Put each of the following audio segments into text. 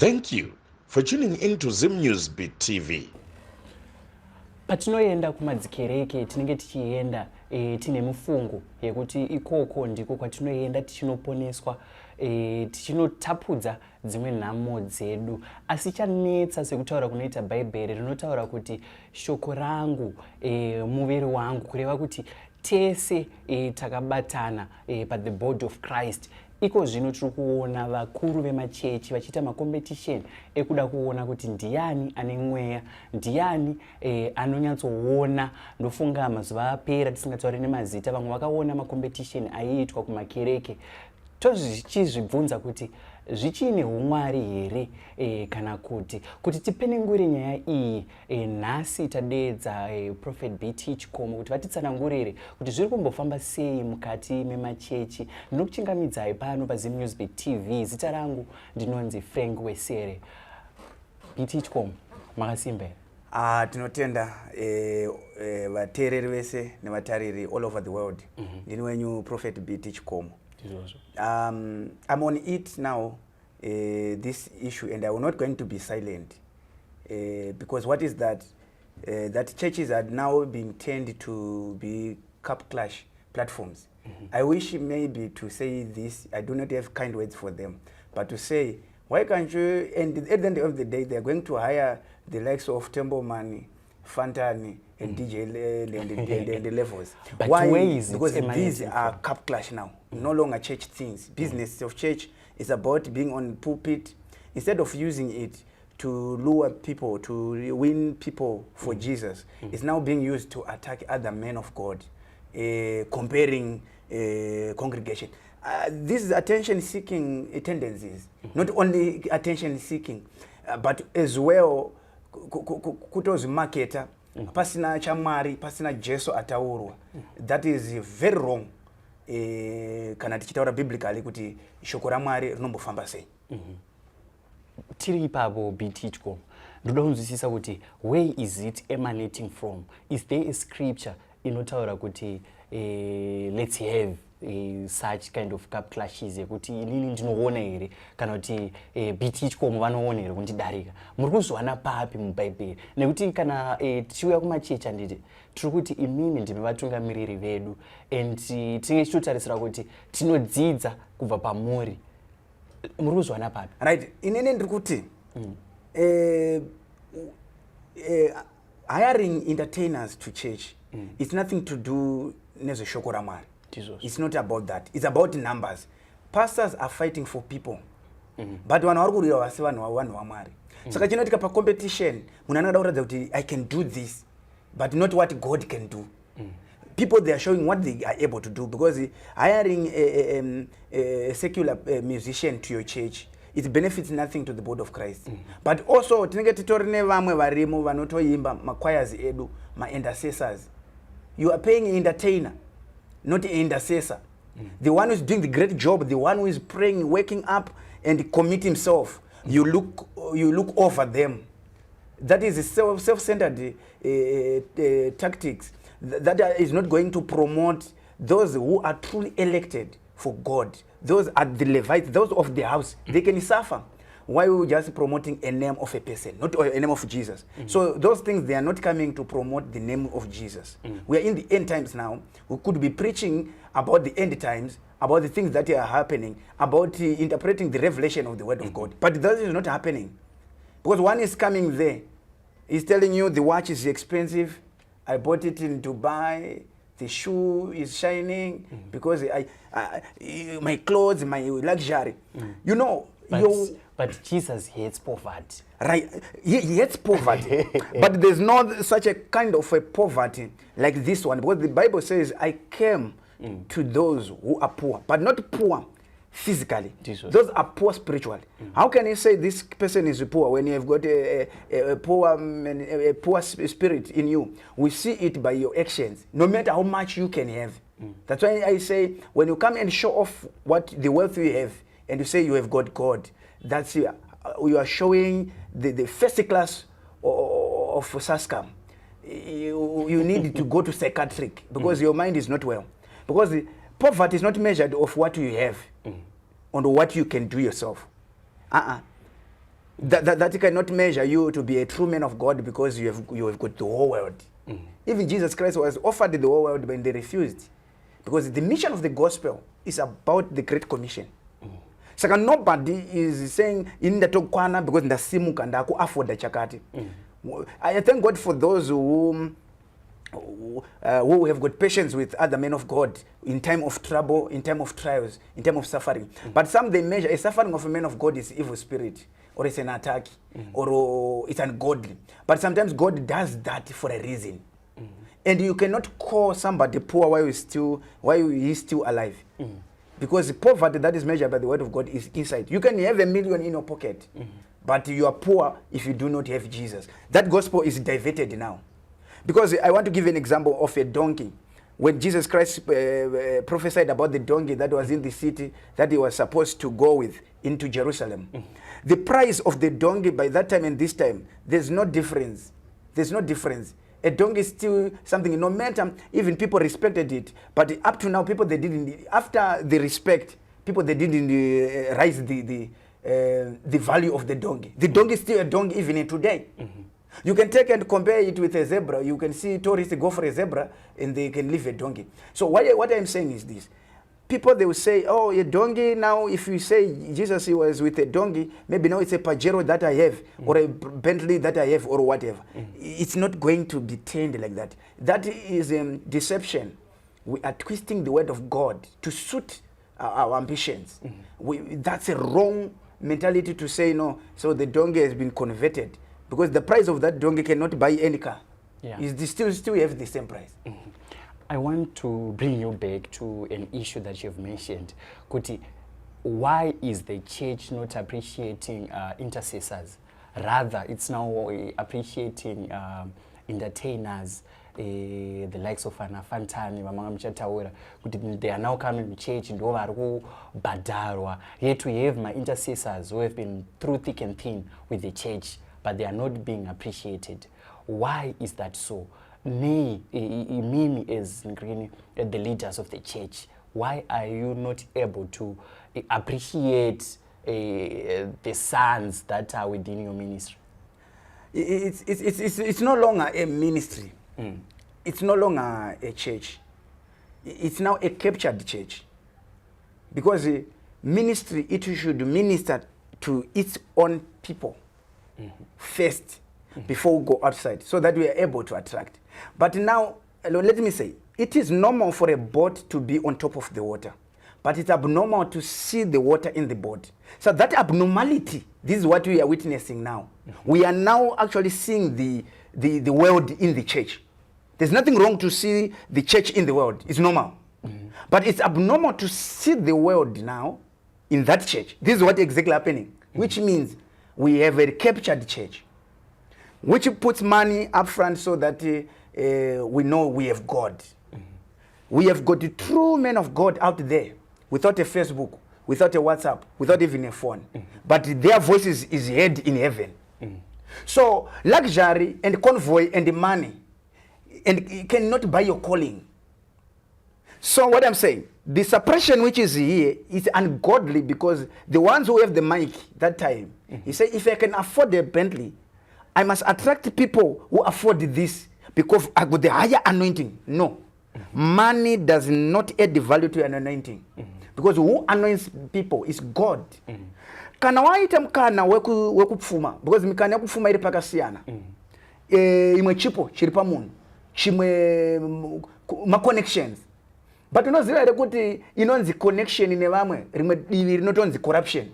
Thank you for tuning into Zim Newsbeat TV. Patinoenda kumadzikereke tinenge tichienda tine mufungo yekuti ikoko ndiko kwatinoenda tichinoponeswa tichinotapudza dzimwe nhamo dzedu. Asi chanetsa sekutaura kunoita Bhaibheri rinotaura kuti shoko rangu muviri wangu, kureva kuti tese takabatana pa the body of Christ. Iko zvino tiri kuona vakuru vemachechi vachiita makompetisheni ekuda kuona kuti ndiani ane mweya, ndiani anonyatsoona. Ndofunga mazuva apera tisingatauri nemazita, vamwe vakaona makompetisheni aiitwa kumakereke. Tozvichizvibvunza kuti zvichine umwari here kana kuti tipenengure nyaya iyi. Nhasi tadeedza Prophet BT Chikomo kuti vatitsanangurire kuti zviri kumbofamba sei mukati memachechi. Ndinokuchingamidzai pano paZim Newsbeat TV. Zita rangu ndinonzi Frank Wesere. BT Chikomo, makasimba here? Tinotenda vateereri vese nevatariri all over the world. Ndini wenyu Prophet BT Chikomo. I'm on it now, this issue, and I'm not going to be silent because what is that? That churches are now being turned to be cup clash platforms. I wish maybe to say this, I do not have kind words for them, but to say, why can't you, and at the end of the day, they're going to hire the likes of Tembo Money, Fantani, and DJ and the levels. But why? Because these are cup clash now, no longer church things. Business of church is about being on pulpit. Instead of using it to lure people, to win people for Jesus, it's now being used to attack other men of God, comparing congregation. This is attention-seeking tendencies, not only attention-seeking, but as well kutozi marketer. Pasina chamari, pasina Jesu ataurwa. That is very wrong. Kana tichitaura biblically kuti shoko raMwari rinombofamba sei. Tiri ipapo BT Chikomo, ndoda kunzwisisa kuti where is it emanating from? Is there a scripture inotaura kuti let's have such kind of cup clashes yekuti inini ndinoona here kana kuti BT Chikomo vanoona here kundidarika? Muri kuzviwana papi muBhaibheri? Nekuti kana tichiuya kumachechi handiti tiri kuti imimi ndimi vatungamiriri vedu and tinenge tichitotarisira kuti tinodzidza kubva pamuri. Muri kuzviwana papi? Right, inini ndiri kuti hiring entertainers to church, it's nothing to do nezveshoko raMwari. It's not about that. It's about numbers. Pastors are fighting for people. But vanhu vari kurira vasi vanhu vaMwari. Saka chinoitika pa competition, munhu anoda kuratidza kuti I can do this, but not what God can do. People, they are showing what they are able to do, because hiring a secular musician to your church, it benefits nothing to the body of Christ. But also tinenge titori nevamwe varimo vanotoimba machoirs edu, ma-intercessors. You are paying an entertainer, not an intercessor. The one who is doing the great job, the one who is praying, waking up and commit himself. You look over them. That is a self-centered tactics. That is not going to promote those who are truly elected for God. Those are the Levites, those of the house. They can suffer. Why are we just promoting a name of a person, not a name of Jesus? So those things, they are not coming to promote the name of Jesus. We are in the end times now. We could be preaching about the end times, about the things that are happening, about interpreting the revelation of the word of God. But that is not happening. Because one is coming there. He's telling you the watch is expensive. I bought it in Dubai. The shoe is shining because my clothes, my luxury. You know, but Jesus hates poverty. Right, he hates poverty. But there's not such a kind of a poverty like this one, because the Bible says, I came to those who are poor, but not poor physically. Jesus. Those are poor spiritually. How can you say this person is poor when you have got a poor spirit in you? We see it by your actions, no matter how much you can have. That's why I say, when you come and show off what the wealth you have, and you say you have got God, that's you are showing the first class of Saskam. You need to go to psychiatric because your mind is not well. Because poverty is not measured of what you have, on what you can do yourself. That cannot measure you to be a true man of God because you have got the whole world. Even Jesus Christ was offered the whole world, but they refused. Because the mission of the gospel is about the Great Commission. So nobody is saying, in the Tokwana, because in the Simuka, and I afford the Chakati. I thank God for those who have got patience with other men of God in time of trouble, in time of trials, in time of suffering. But some they measure a suffering of a man of God is evil spirit, or it's an attack, or it's ungodly. But sometimes God does that for a reason. And you cannot call somebody poor while he's still alive. Because the poverty that is measured by the word of God is inside. You can have $1 million in your pocket, but you are poor if you do not have Jesus. That gospel is diverted now. Because I want to give an example of a donkey. When Jesus Christ prophesied about the donkey that was in the city that he was supposed to go with into Jerusalem. The price of the donkey by that time and this time, there's no difference. There's no difference. A donkey is still something, no matter, even people respected it. But up to now, people, they didn't, after the respect, people, they didn't raise the value of the donkey. The donkey is still a donkey even in today. You can take and compare it with a zebra. You can see tourists go for a zebra and they can leave a donkey. So what I'm saying is this. People, they will say, oh, a donkey now, if you say Jesus he was with a donkey, maybe now it's a Pajero that I have, or a Bentley that I have, or whatever. It's not going to be turned like that. That is deception. We are twisting the word of God to suit our ambitions. That's a wrong mentality to say, no, so the donkey has been converted. Because the price of that donkey cannot buy any car. It's still have the same price. I want to bring you back to an issue that you've mentioned. Kuti, why is the church not appreciating intercessors? Rather, it's now appreciating entertainers, the likes of Anna Fantani, Mama Mchataura. They are now coming to church and over Badarwa. Yet we have my intercessors who have been through thick and thin with the church, but they are not being appreciated. Why is that so? Me as the leaders of the church, why are you not able to appreciate the sons that are within your ministry? It's no longer a ministry. It's no longer a church. It's now a captured church. Because ministry, it should minister to its own people first before we go outside, so that we are able to attract. But now, let me say, it is normal for a boat to be on top of the water, but it's abnormal to see the water in the boat. So that abnormality, this is what we are witnessing now. We are now actually seeing the world in the church. There's nothing wrong to see the church in the world. It's normal. But it's abnormal to see the world now in that church. This is what exactly happening, which means we have a captured church, which puts money up front so that we know we have God. We have got the true men of God out there without a Facebook, without a WhatsApp, without even a phone. But their voices is heard in heaven. So luxury and convoy and the money and cannot buy your calling. So what I'm saying, the suppression which is here is ungodly, because the ones who have the mic that time, he said, if I can afford a Bentley, I must attract people who afford this because I got the higher anointing. No. Money does not add the value to an anointing. Because who anoints people is God. Kana waita mkana wekupfuma, because mkana yakupfuma iri pakasiyana. Imwe chipo chiri pamunhu, chimwe ma connections. But unoziva ere kuti inonzi connection nevamwe rimwe divi rinotonzi corruption.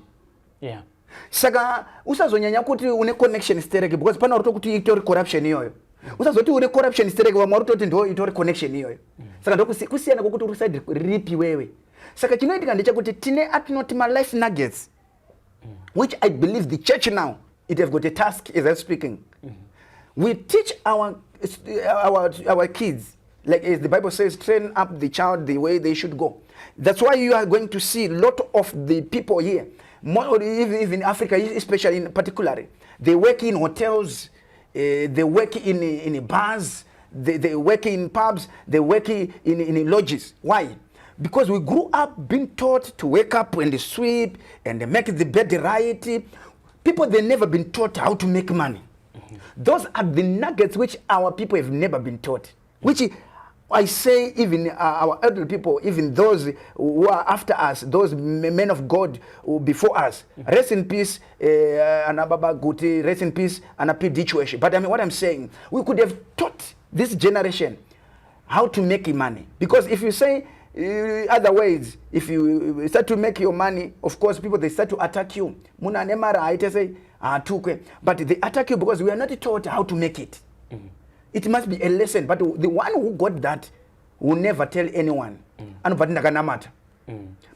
Yeah. Saka usazonyanya kuti une connection stereke, because pana ruto kuti itori corruption iyoyo. Usazoti une corruption stereke vamwe ruto ndo itori connection iyoyo. Saka ndo kusiyana kokuti uri side ripi wewe. Saka chinoitika ndechakuti tine atinoti ma life nuggets, which I believe the church now, it have got a task as I'm speaking. We teach our kids, like as the Bible says, train up the child the way they should go. That's why you are going to see a lot of the people here, more, even in Africa, especially in particular, they work in hotels, they work in bars, they work in pubs, they work in lodges. Why? Because we grew up being taught to wake up and sweep and make the bed right. people, they've never been taught how to make money. Those are the nuggets which our people have never been taught, which I say even our elderly people, even those who are after us, those men of God before us, rest in peace, Anababa Guti, rest in peace, Anapi Dichweshi. But I mean, what I'm saying, we could have taught this generation how to make money. Because if you say other ways, if you start to make your money, of course, people, they start to attack you. Muna nemara, I say, but they attack you because we are not taught how to make it. It must be a lesson, but the one who got that will never tell anyone.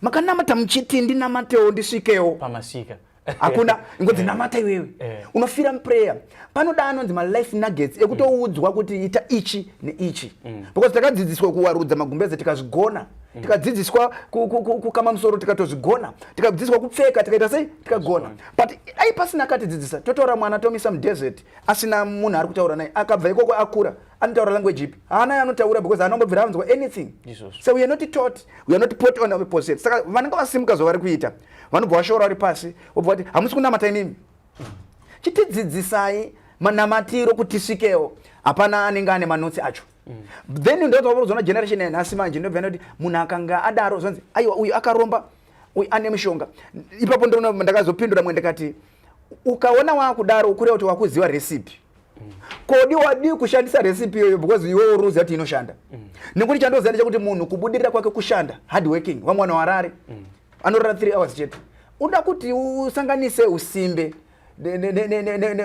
Makanamata mchiti ndi namateo ndisikeo. Pamasika. Akuna ngoti namata iwewe. Unofira prayer. Pano dano ndi my life nuggets ekutoudzwa kuti ita ichi ne ichi. Because takadzidziswa kuwarudza magumbeze tikazigona. Tikadzidziswa kukama msoro tikatozigona. Tikadzidziswa kupfeka tikaita sei tikagona. But ai pasina katidzidzisa. Totora mwana tomisa mdesert asina munhu ari kutaura naye akabva ikoko akura anotaura language ipi. Haana anotaura because anombobvira anzwa anything. So we are not taught, we are not put on a position. Saka vanenge vasimuka zvavari kuita. Vanobva vashora vari pasi obva kuti hamusi kunamata inini. Chitidzidzisai manamatiro kuti sikewo hapana anenge ane manotsi acho. Then ndozona generation yanhasi manje ndobva kuti munhu akanga adaro zonzi aiwa uyu akaromba uyu ane mishonga. Ipapo ndakazopindura mwe ndikati ukaona wakudaro kureva kuti wakuziva recipe. Kodi wadi kushandisa recipe yoyo because iwe uruzi kuti inoshanda. Nekuti chandoziva ndechekuti munhu kubudirira kwake kushanda hard working wamwana warare anorara 3 hours chete. Uda kuti usanganise usimbe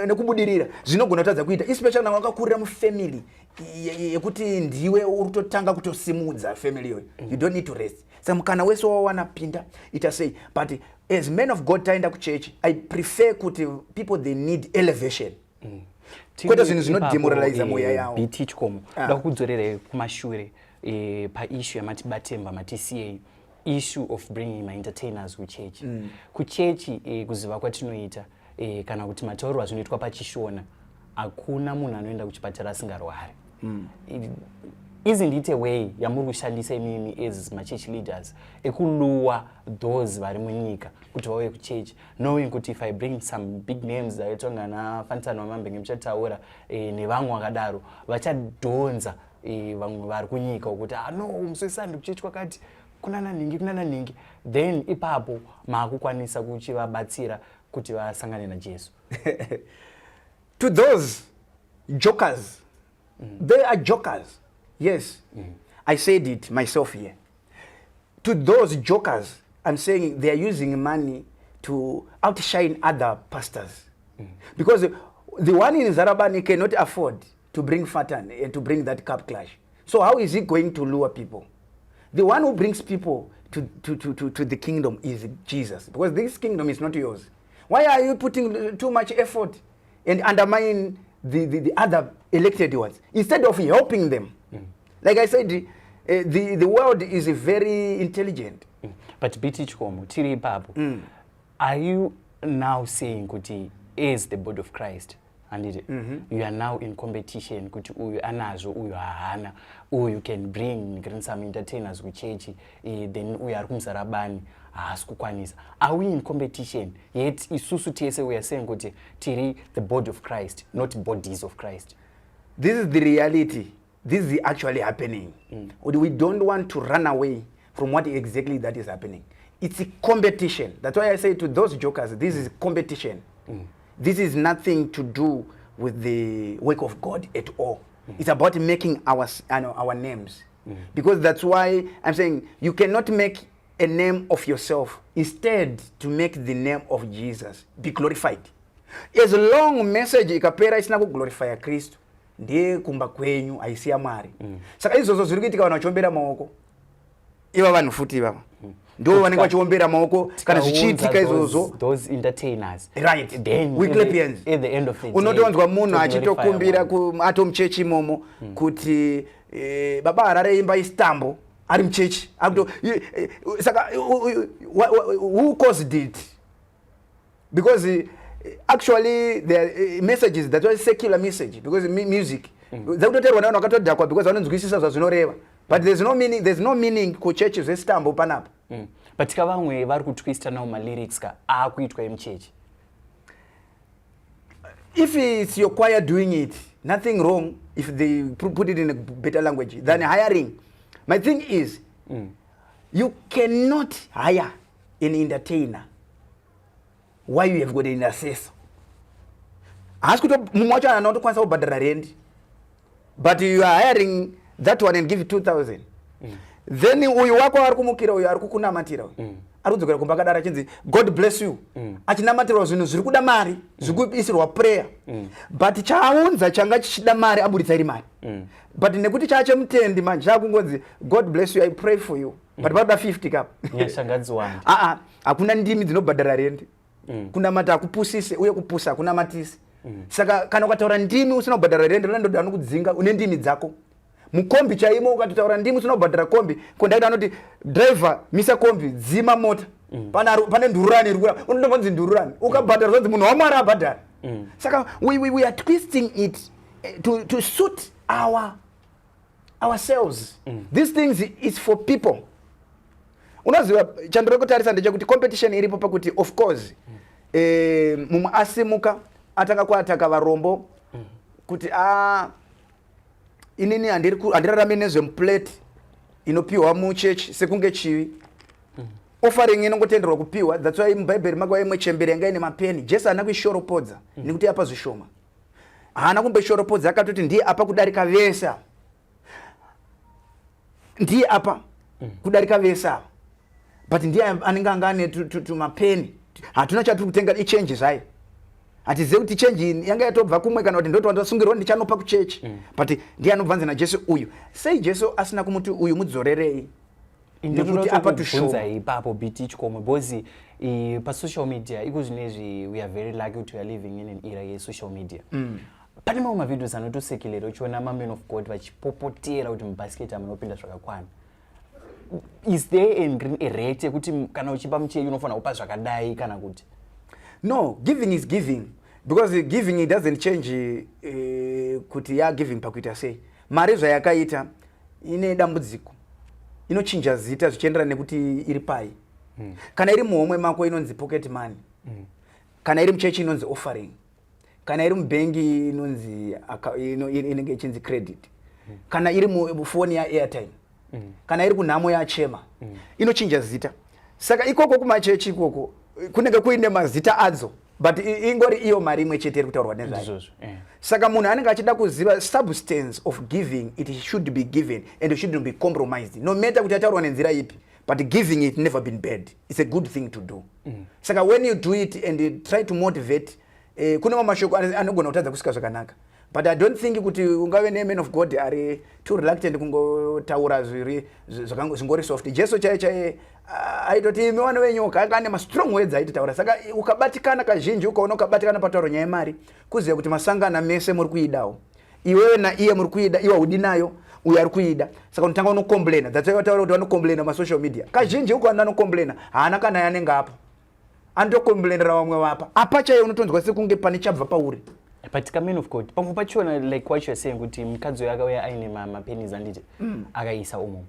nekubudirira zvinogona kutadza kuita especially na wakakurira mufamily yekuti ndiwe urutotanga kutosimudza family yoyo. You don't need to rest. Saka mukana wese wawana pinda ita say but as men of God taenda ku church I prefer kuti people they need elevation. Kwete zvinhu zvinot demoralize moya yawo. BT Chikomo ndakudzorere kumashure pa issue yamati batemba mati CA issue of bringing my entertainers ku church. Ku church kuziva kwatinoita kana kuti matauro azvinoitwa pachishona hakuna munhu anoenda kuchipatara asingarwari. Isn't it a way yamuri kushandisa imimi as church leaders ekuluwa those vari munyika kuti vauye kuchurch knowing kuti if I bring some big names aitonga nafantsano wamambenge muchataura nevamwe vakadaro vachadhonza vamwe vari kunyika ukuthi no musoisandi kuchurch kwakati kunana ningi then ipapo maakukwanisa kuchivabatsira kuti vasangane naJesu. To those jokers, they are jokers. Yes, I said it myself here. To those jokers, I'm saying they are using money to outshine other pastors. Because the one in Zarabani cannot afford to bring Fatan and to bring that cup clash. So how is he going to lure people? The one who brings people to the kingdom is Jesus. Because this kingdom is not yours. Why are you putting too much effort and undermining the other elected ones instead of helping them? Like I said, the world is very intelligent. But BT Chikomo, tiri ipapo, are you now saying kuti as the body of Christ and you are now in competition kuti uyu anazo uyu haana uyu can bring some entertainers ku church then uyu ari kumuzarabani haasi kukwanisa? Are we in competition yet isusu tese we are saying kuti tiri the body of Christ, not bodies of Christ? This is the reality. This is actually happening. We don't want to run away from what exactly that is happening. It's a competition. That's why I say to those jokers, this is competition. This is nothing to do with the work of God at all. It's about making our names. Because that's why I'm saying you cannot make a name of yourself. Instead, to make the name of Jesus be glorified. As long message ikapera isina kuglorify Kristu, ndiye kumba kwenyu aisiya Mwari. Saka izozo zviri kuitika vanhu vachombera maoko. Iva vanhu futi ivava. Ndo vanenge vachiombera maoko kana zvichiitika izozo. Those entertainers. Right. Then Weeklepians. At the end of the day. Unotonzwa munhu achitokumbira ato muchechi imomo kuti baba Harare imba istambo ari muchechi. Saka who caused it? Because actually the messages that was secular message because music zakutoterwa navanhu vakatodhakwa because vanonzwisisa zvazvinoreva but there's no meaning ku churches zestambo panapa. But tika vamwe vari kutwista nawo malyrics ka akuitwa emuchechi. if it's your choir doing it, nothing wrong if they put it in a better language than hiring. My thing is, you cannot hire an entertainer why you have got an intercessor. But you are hiring that one and give it 2,000. Then uyu wako arikumukira uyu arikukunamatira. Arikudzokera kumbakadara chinzi God bless you. Achinamatira zvinhu zviri kuda mari, zvikuisirwa prayer. But chaunza changa chichida mari abuditsa iri mari. But nekuti chache mutendi manje chakungodzi God bless you, I pray for you. But bada 50 cup. Nyashangadziwanda. Hakuna ndimi dzinobhadhara rent. Kunamata akupusise uye kupusa kunamatisi. Saka kana ukataura ndimi usina kubhadhara rent ndoda anokudzinga une ndimi dzako. Mukombi chaimo ukatotaura ndimi usina kubhadhara kombi kondaita anoti driver misa kombi dzima mota. Pane ndururani irikura unotongonzi ndururani ukabhadhara zonzi munhu wamwari abhadhara. Saka we are twisting it to suit ourselves. These things is for people. Unaziva chandiri kutarisa ndechekuti competition iripo pakuti of course mumwe asimuka atanga kuataka varombo kuti inini handirarame nezvemuplate inopiwa muchechi sekunge chivi. Offering inongotenderwa kupiwa. That's why mubhaibheri makwa imwe chembere yanga ine mapeni. Jesu haana kuishoropodza nekuti apa zvishoma. Haana kumboishoropodza akatoti ndiye apa kudarika vesa. Ndiye apa kudarika vesa. But ndiye anenge anga ane tumapeni. Hatuna chatiri kutenga ichange zvayo. Hatizivi kuti change yanga yatobva kumwe kana kuti ndoti wandasungirwa ndichanopa kuchechi. But ndiye anobvanze naJesu uyu. Sei Jesu asina kumuti uyu mudzorerei. Nekuti apa tushoma ipapo biti Chikomo because pa social media iko zvinezvi we are very lucky kuti we are living in an era ye social media. Pane mamwe mavideos anotosekelera uchiona men of God vachipopotera kuti mubasket amunopinda zvakakwana. Is there a rate kuti kana uchipa muchechi unofanira kupa zvakadai kana kuti? No, giving is giving. Because giving it doesn't change kuti ya giving pakuita sei. Mari zvayakaita ine dambudziko. Inochinja zita zvichienderana nekuti iri pai. Kana iri muhomwe mako inonzi pocket money. Kana iri muchechi inonzi offering. Kana iri mubengi inonzi inenge ichinzi credit. Kana iri mufoni ya airtime. Kana iri kunhamo yachema. Inochinja zita. Saka ikoko kumachechi ikoko kunenge kuine mazita adzo. But ingori iyo mari imwe chete iri kutaurwa nezvayo. Saka munhu anenge achida kuziva substance of giving, it should be given and it shouldn't be compromised. No matter kuti ataurwa nenzira ipi, but giving it never been bad. It's a good thing to do. Saka when you do it and you try to motivate, kuna mashoko anogona kutadza kusika zvakanaka. But I don't think kuti ungave nemen of God are too reluctant kungotaura zvingori soft. Jesu chaiye aitoti imi vana venyoka anga ane strong words aititaura. Saka ukabatikana kazhinji ukaona ukabatikana patauro nyaya yemari kuziva kuti masangana mese muri kuidawo. Iwewe na iye muri kuida, iwe udi nayo uyu ari kuida. Saka unotanga unokomplaina. That's why wataura kuti vanokomplaina masocial media. Kazhinji uko anokomplaina haana kana yanenge apa. Anokomplainera vamwe vapa. Apa chaiye unotonzwa sekunge pane chabva pauri. But men of God, pamwe pachona like what you're saying kuti mukadzi yakauya aine mapennies anditi akaisa umo.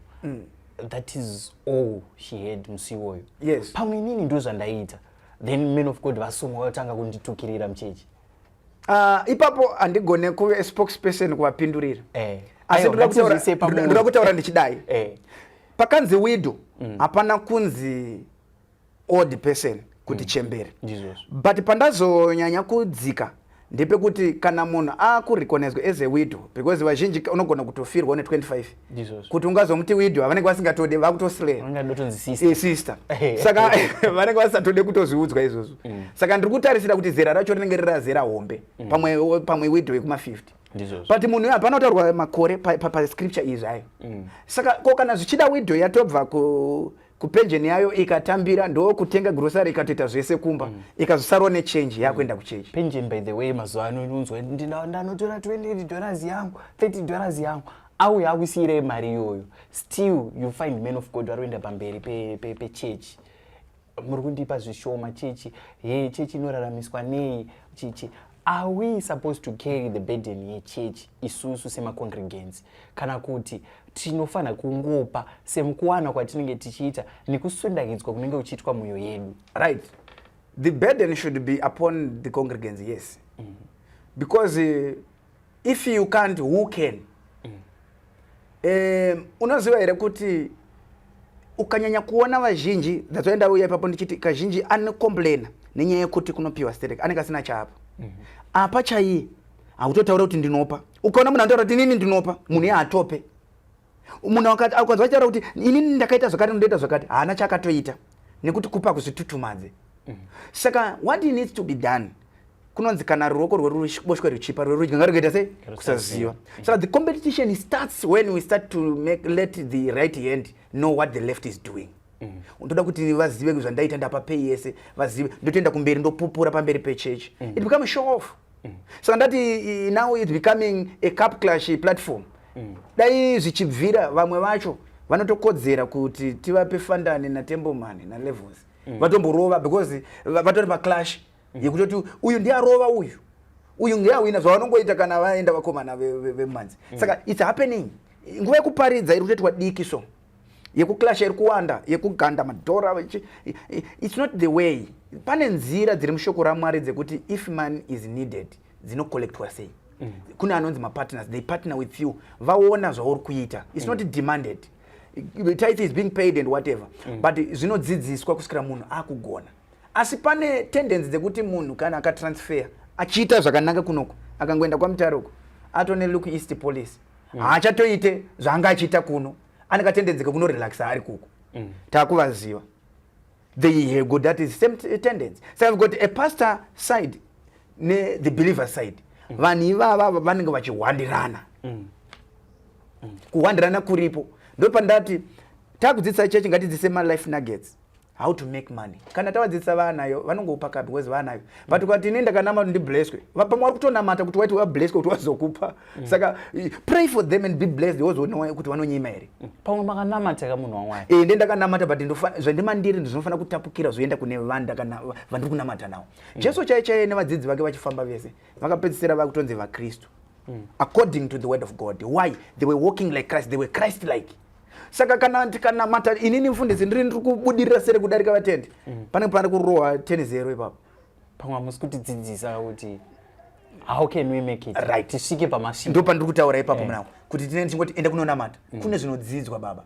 That is all she had musiwoyo. Yes. Pamwe nini ndo zvandaita. Then men of God vasumwa vatanga kunditukirira mchechi. Ipapo andigone kuve spokesperson kuvapindurira. Asi ndoda kutaura ndichidai. Pakanzi widow hapana kunzi old person kuti chembere. But pandazonyanya kudzika ndepekuti kana munhu akurecognizwa as a widow, because vazhinji unogona kutofirwa une 25 kuti ungazomuti widow avanenge vasingatode vakutoslay sister. Saka vanenge vasatode kutozviudzwa izvozvo. Saka ndiri kutarisira kuti zera racho rinenge riri zera hombe pamwe widow yekuma50. But munhu hapana kutaurwa makore pascripture izvi hayo. Saka ko kana zvichida widow yatobva kupenjeni yayo ikatambira ndo kutenga grocery ikatoita zvese kumba ikazosarwa nechange yakuenda kuchechi. Penjeni by the way mazuvano inonzwa ndanotora $20 yangu $30 yangu auya akusiyire mari iyoyo. Still you find men of God varoenda pamberi pechechi. Muri kundipa zvishoma chechi. Hey, chechi inoraramiswa nei chechi. Are we supposed to carry the burden yechurch isusu sema-congregants? Kana kuti tinofana kungopa semukuwana kwatinenge tichiita nekusundagidzwa kunenge kuchiitwa mwoyo yedu. Right. The burden should be upon the congregants, yes. because if you can't, who can? Unoziva here kuti ukanyanya kuona vazhinji, that's why ndauya ipapo ndichiti kazhinji anocomplaina nenyaya yekuti kunopiwa stereke anenge asina chapa. Apa chaiye autotaura kuti ndinopa. Ukaona munhu anotaura kuti nini ndinopa, munhu atope. Munhu akazwa achitaura kuti inini ndakaita zvakati ndoita zvakati, haana chakatoita nekuti kupa kuzvitutumadze. Saka what needs to be done? Kunonzi kana ruoko rweruboshwe ruchipa rwerudyi ngarugoita sei? Kusaziva. So the competition starts when we start to let the right hand know what the left is doing. Ndoda kuti vazive kuzvandaita ndapapei yese, vazive ndotoenda kumberi ndopupura pamberi pechurch. It becomes a show off. So that now it's becoming a cup clash platform. Dai zvichibvira vamwe vacho vanotokodzera kuti tivape fandani na temple na levels. Vatomborova because vatori pa clash. Yekutoti uyu ndiye arova uyu ndiye awina zvavanongoita kana vaenda vakomana vemanzi. Saka it's happening. Nguva yekuparidza iri kutoitwa diki so. Yekuclash iri kuwanda, yekuganda madhora. It's not the way. Pane nzira dziri mushoko raMwari dzekuti if man is needed, dzinocollectwa sei. Kune anonzi partners, they partner with you. Vaona zvauri kuita. It's not demanded. The tithe is being paid and whatever. But zvinodzidziswa kusvikira munhu akugona. Asi pane tendency dzekuti munhu kana akatransfer achiita zvakanaka kunoko akangoenda kwaMutaruko atone look east police haachatoite zvanga achiita kuno anenge atendedzeka kuno relaxa ari kuko takuvaziva they have got that is same tendency. So I've got a pastor side ne the believer side vanhu ivava vanenge vachihwandirana kuhwandirana kuripo ndopandati takudzidzisa chechi ngatidzise life nuggets. How to make money. Kana tawadzisa vanayo vanongopa kapi because vanayo. But ukati nenda kanama ndi blessed. Vapamwe vari kutonamata kuti waiti wa blessed kuti wazokupa. Saka pray for them and be blessed because unoona kuti vanonyima here. Pamwe makanamata ka munhu waMwari. Ndenda kanamata but ndofana zvandimandiri ndinofanira kutapukira zoenda kune vanda kana vandiri kunamata nawo. Jesu chaiye nevadzidzi vake vachifamba vese. Vakapedzisira vakutonzi vaKristu. According to the word of God. Why? They were walking like Christ. They were Christ-like. Saka kana mata inini mfundisi ndiri kubudirira sere kudarika vatendi. Pane kurowa 10-0 ipapo. Pamwe musi kutidzidzisa kuti how can we make it? Right. Tisvike pamasvika. Ndo pandiri kutaura ipapo mnawo. Kuti tine tingoti enda kunonamata. Kune zvinodzidzwa baba.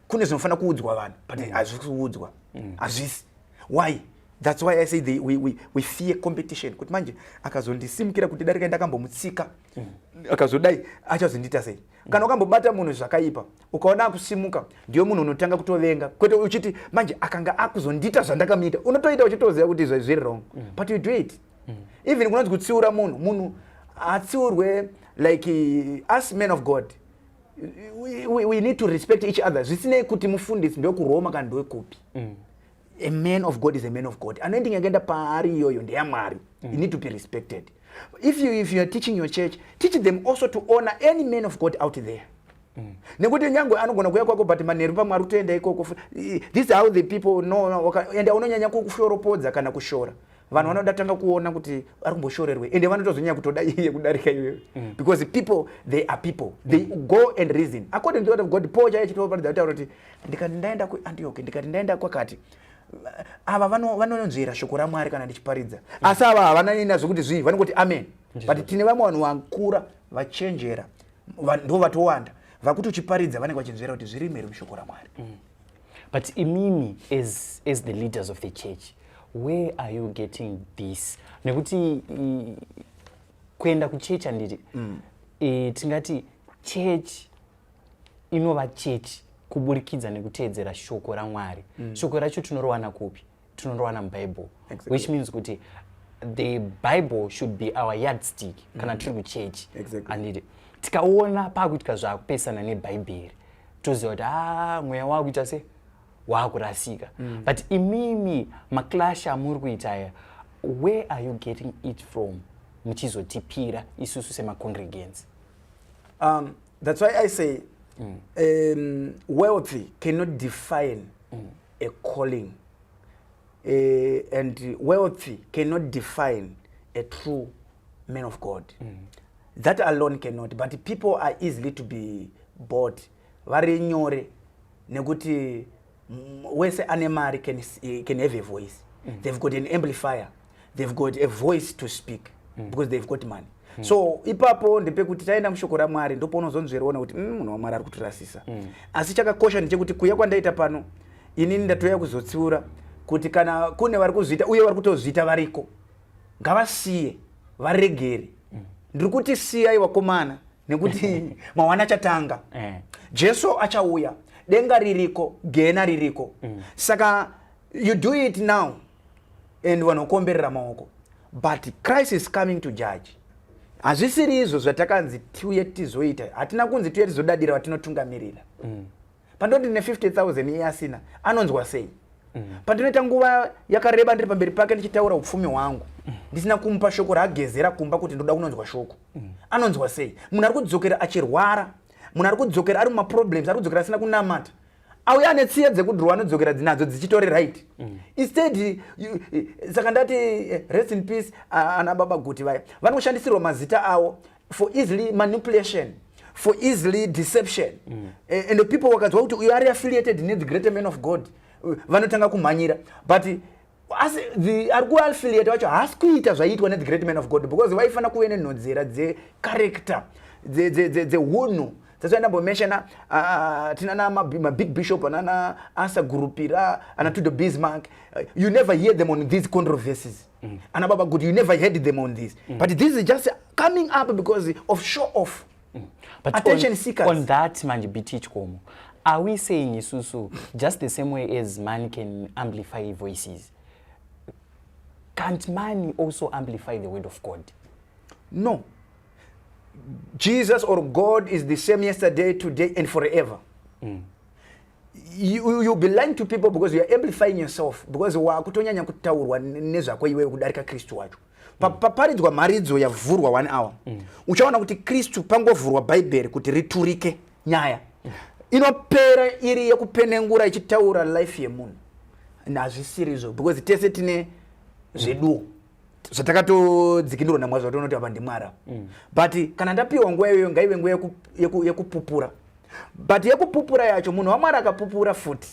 Kune zvinofana kuudzwa vanhu. But hazvisi kuudzwa. Hazvisi. Why? That's why I say we fear competition. Kuti manje akazondisimukira kuti darika ndakambomutsika. Akazodai achazondita sei? Kana ukambobata munhu zvakaipa ukaona akusimuka ndiyo munhu unotanga kutovenga kwete uchiti manje akanga akuzondita zvandakamuita unotoita uchitoziva kuti izvo zviri wrong but you do it. Even kunonzi kutsiura munhu atsiurwe like us men of God we need to respect each other. Zvisinei kuti mufundisi ndokuroma kana ndokupi. A man of God is a man of God. Anoending againda paari iyoyo ndeyamwari. You need to be respected. If you are teaching your church, teach them also to honor any man of God out there. Nekuti nyangwe anogona kuya kwako but manheru pamwe ari kutoenda ikoko. This is how the people know and unonyanya kushorapodza kana kushora. Vanhu vanodatanga kuona kuti ari kumboshorerwe ende vanotozonyanya kutoda iye kudarika iwe. Because people they are people. They go and reason. According to the word of God, Paul chaiye chitoparidza kuti ndikati ndaenda kuAntioch ndikati ndaenda kwakati ava vanonzvera shoko raMwari kana ndichiparidza. Asi ava havana zvokuti zvii vanongoti amen. But tine vamwe vanhu vakura vachenjera ndo vatowanda vakuti uchiparidza vanenge vachinzvera kuti zviri mheri mushoko raMwari. But imimi as the leaders of the church, where are you getting this? Nekuti kuenda kuchurch anditi tingati church inova church kuburikidza nekuteedzera shoko raMwari. Shoko racho tinorowana kupi? Tinorowana muBible. Exactly. Which means kuti the Bible should be our yardstick kana tiri kuchurch. And tikaona pakuitika zvakupesana neBhayibheri toziva kuti mweya wakuita se wakurasika. But imimi maclash amuri kuita aya, where are you getting it from? Muchizotipira isusu semacongregants. That's why I say wealthy cannot define a calling, and wealthy cannot define a true man of God. That alone cannot, but people are easily to be bought. Vari nyore nekuti wese anemari can have a voice. They've got an amplifier. They've got a voice to speak because they've got money. So ipapo ndepekuti taenda mushoko raMwari ndipo unozonzveriona kuti munhu waMwari ari kutirasisa. Asi chakakosha ndechekuti kuya kwandaita pano inini ndatoya kuzotsiura kuti kana kune vari kuzviita uye vari kutozviita variko ngavasiye varegere. Ndiri kuti siyai vakomana nekuti mawana chatanga. Jesu achauya, denga ririko, gena ririko. Saka you do it now and vanokomberera maoko. But Christ is coming to judge. Hazvisiri izvo zvatakanzi tiuye tizoita. Hatina kunzi tiuye tizodadira vatinotungamirira. Pandoti ne 50,000 iye asina, anonzwa sei? Pandinoita nguva yakareba ndiri pamberi pake ndichitaura upfumi hwangu. Ndisina kumupa shoko raagezera kumba kuti ndoda kunonzwa shoko. Anonzwa sei? Munhu ari kudzokera achirwara, munhu ari kudzokera ari mumaproblems, ari kudzokera asina kunamata. Auya ane tsiye dzekudhurwa anodzokera dzinadzo dzichitori right. Instead, saka ndati rest in peace ana baba guti vaya. Vanoshandisirwa mazita avo for easily manipulation, for easily deception. And the people wakati wauti you are affiliated with the greater men of God. Vanotanga kumhanyira. But as the argu affiliate wacho has kuita zvaitwa ne the great men of God because vaifana kuve nenhodzera dze character dze hunhu. That's why I mention my big bishop and Asa Gurupira and to the Bismarck. You never hear them on these controversies. And Baba Good, you never heard them on this. But this is just coming up because of show off. But attention seekers. On that, man, be Chikomo. Are we saying Isusu just the same way as man can amplify voices? Can't man also amplify the word of God? No. Jesus or God is the same yesterday, today, and forever. You'll be lying to people because you're amplifying yourself. Because wakutonyanya kutaurwa nezvako iwe kudarika Kristu wacho. Paparidzwa maridzo yavhurwa 1 hour. Uchaona kuti Kristu pangovhurwa Bible kuti riturike nyaya. Inopera iri yekupenengura ichitaura life yemunhu. Nazvisirizo because tese tine zveduo. Zvatakato na mwazo tonoti apa ndimwara. But kana ndapiwa nguva iyoyo ngaive nguva yekupupura. But yekupupura yacho munhu waMwari akapupura futi.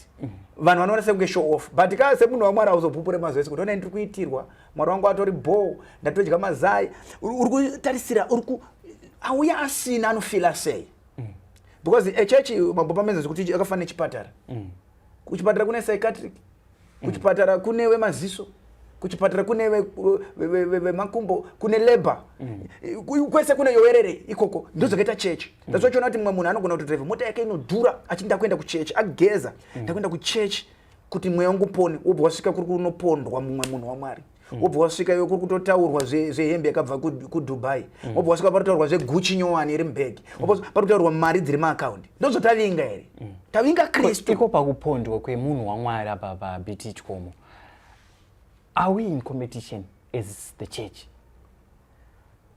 Vanhu vanoona sekunge show off. But kana semunhu waMwari auzopupure mazoezi kuti ona ndiri kuitirwa. Mwari wangu atori bo, ndatodya mazai. Uri kutarisira auya asina anofila sei. Because a church mababa menza kuti akafanira chipatara. Kuchipatara kune psychiatric. Kuchipatara kune wemaziso. Kuchipatara kune makumbo, kune labor. Kwese kune yowerere ikoko. Ndozo geta church. That's why you know kuti munhu anogona kutodrive mota yake inodhura achinda kuenda ku church ageza. Ndakwenda ku church kuti mweya wangu pone. Obva wasvika kuri kunopondwa mumwe munhu waMwari. Obva wasvika yo kuri kutotaurwa zvehembe yakabva ku Dubai. Obva wasvika parutaurwa zveGucci nyowani iri mbag. Obva parutaurwa mari dziri maaccount. Ndozo tavinga here. Tavinga Kristu. Iko pakupondwa kwemunhu waMwari apa pa BT Chikomo. Are we in competition as the church?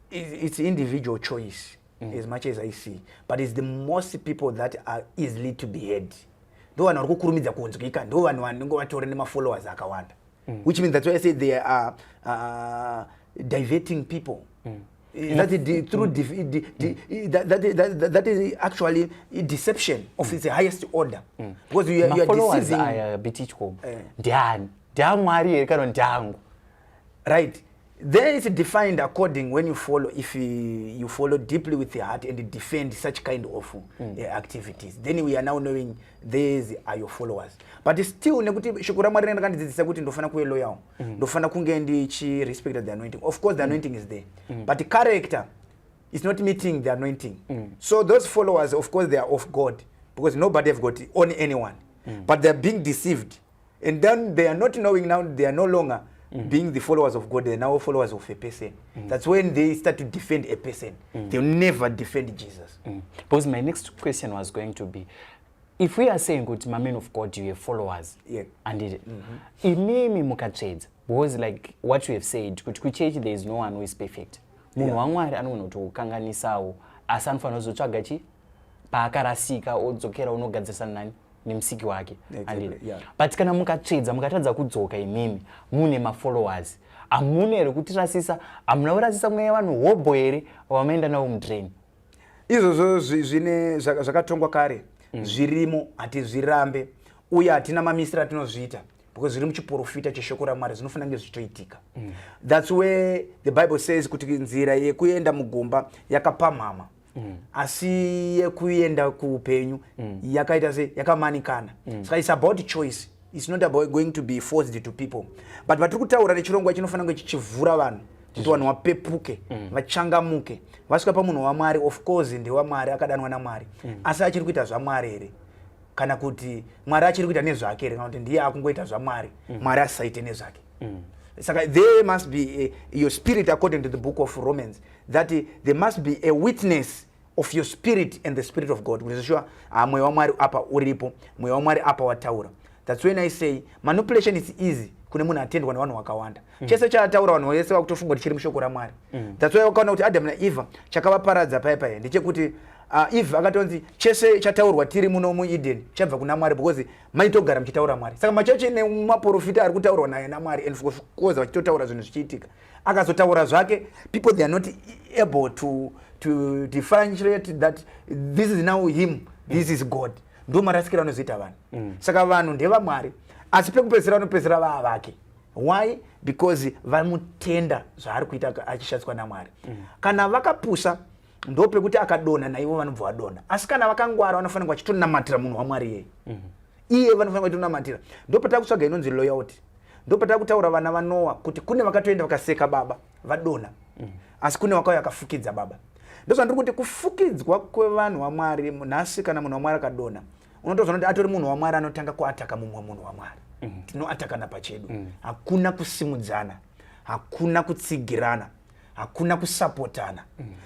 It's individual choice, as much as I see. But it's the most people that are easily to be heard. Ndo vanhu vari kukurumidza kunzwika, ndo vanhu vanenge vatori nemafollowers akawanda. Which means that's why I say they are diverting people. That is actually a deception of its highest order. Because you are deceiving. Right. Then it's defined according when you follow, if you follow deeply with the heart and defend such kind of activities. Then we are now knowing these are your followers. But still, nekuti shukura Mwari ndakandidzidzisa kuti ndofana kuve loyal. Ndofana kunge ndichi respect the anointing. Of course the anointing is there. But the character is not meeting the anointing. So those followers, of course, they are of God. Because nobody have got on anyone. But they are being deceived. And then they are not knowing now they are no longer being the followers of God, they are now followers of a person. That's when they start to defend a person. They'll never defend Jesus. Because my next question was going to be, if we are saying, good, my men of God, you have followers, and it may be mukatrades, because like what we have said, ku church there is no one who is perfect. Munhu waMwari anonoto kanganisawo asanfana zotsvaga chi paakarasika odzokera unogadzisana nani nemusiki wake. But kana mukatrades mukatadza kudzoka imimi mune mafollowers amune here kutirasisa amuna kurasisa mweya vanhu hobo here wamaenda nawo mutrain. Izvozvo zvine zvakatongwa kare zvirimo hatizvirambe uye hatina mamisira atinozviita because zviri muchiprofita cheshoko raMwari zvinofana kunge zvichitoitika. That's where the Bible says kuti nzira yekuenda mugomba yakapamhama asi yekuenda kuupenyu yakaita se yakamanikana. So it's about choice. It's not about going to be forced to people. But vatiri kutaura nechirongwa chinofana kunge chichivhura vanhu kuti vanhu vapepuke, vachangamuke, vasvika pamunhu waMwari. Of course ndewaMwari, akadanwa naMwari, asi achiri kuita zvaMwari here kana kuti Mwari achiri kuita nezvake here kana kuti ndiye akungoita zvaMwari, Mwari asaite nezvake. Saka there must be your spirit, according to the book of Romans, that there must be a witness of your spirit and the spirit of God. Kuti sure mweya waMwari apa uripo, mweya waMwari apa wataura. That's when I say manipulation is easy kune munhu atendwa nevanhu vakawanda. Chese chaataura vanhu vese vakutofunga kuti chiri mushoko raMwari. That's why wakaona kuti Adam naEva chakavaparadza paipa here ndechekuti Eve akatonzi chese chataurwa tiri muno muEden chabva kuna Mwari because maitogara muchitaura Mwari. Saka machechi nemaprofita ari kutaurwa naye naMwari and of course vachitotaura zvinhu zvichiitika. Akazotaura zvake, people they are not able to differentiate that this is now him, this is God. Ndo marasikira anozoita vanhu. Saka vanhu ndevaMwari asi pekupedzisira vanopedzisira vavake. Why? Because vamutenda zvaari kuita achishandiswa naMwari. Kana vakapusa ndo pekuti akadona naivo vanobva vadona. Asi kana vakangwara vanofanira vachitonamatira munhu waMwari yeye. Iye vanofanira vachitonamatira. Ndo patakutsvaga inonzi loyalty. Ndo patakutaura vana vaNoa kuti kune vakatoenda vakaseka baba vadona. Asi kune vakauya vakafukidza baba. Ndo zvandiri kuti kufukidzwa kwevanhu waMwari nhasi kana munhu waMwari akadona. Unotozwa kuti atori munhu waMwari anotanga kuataka mumwe munhu waMwari. Tinoatakana pachedu. Hakuna kusimudzana, hakuna kutsigirana, hakuna kusapotana.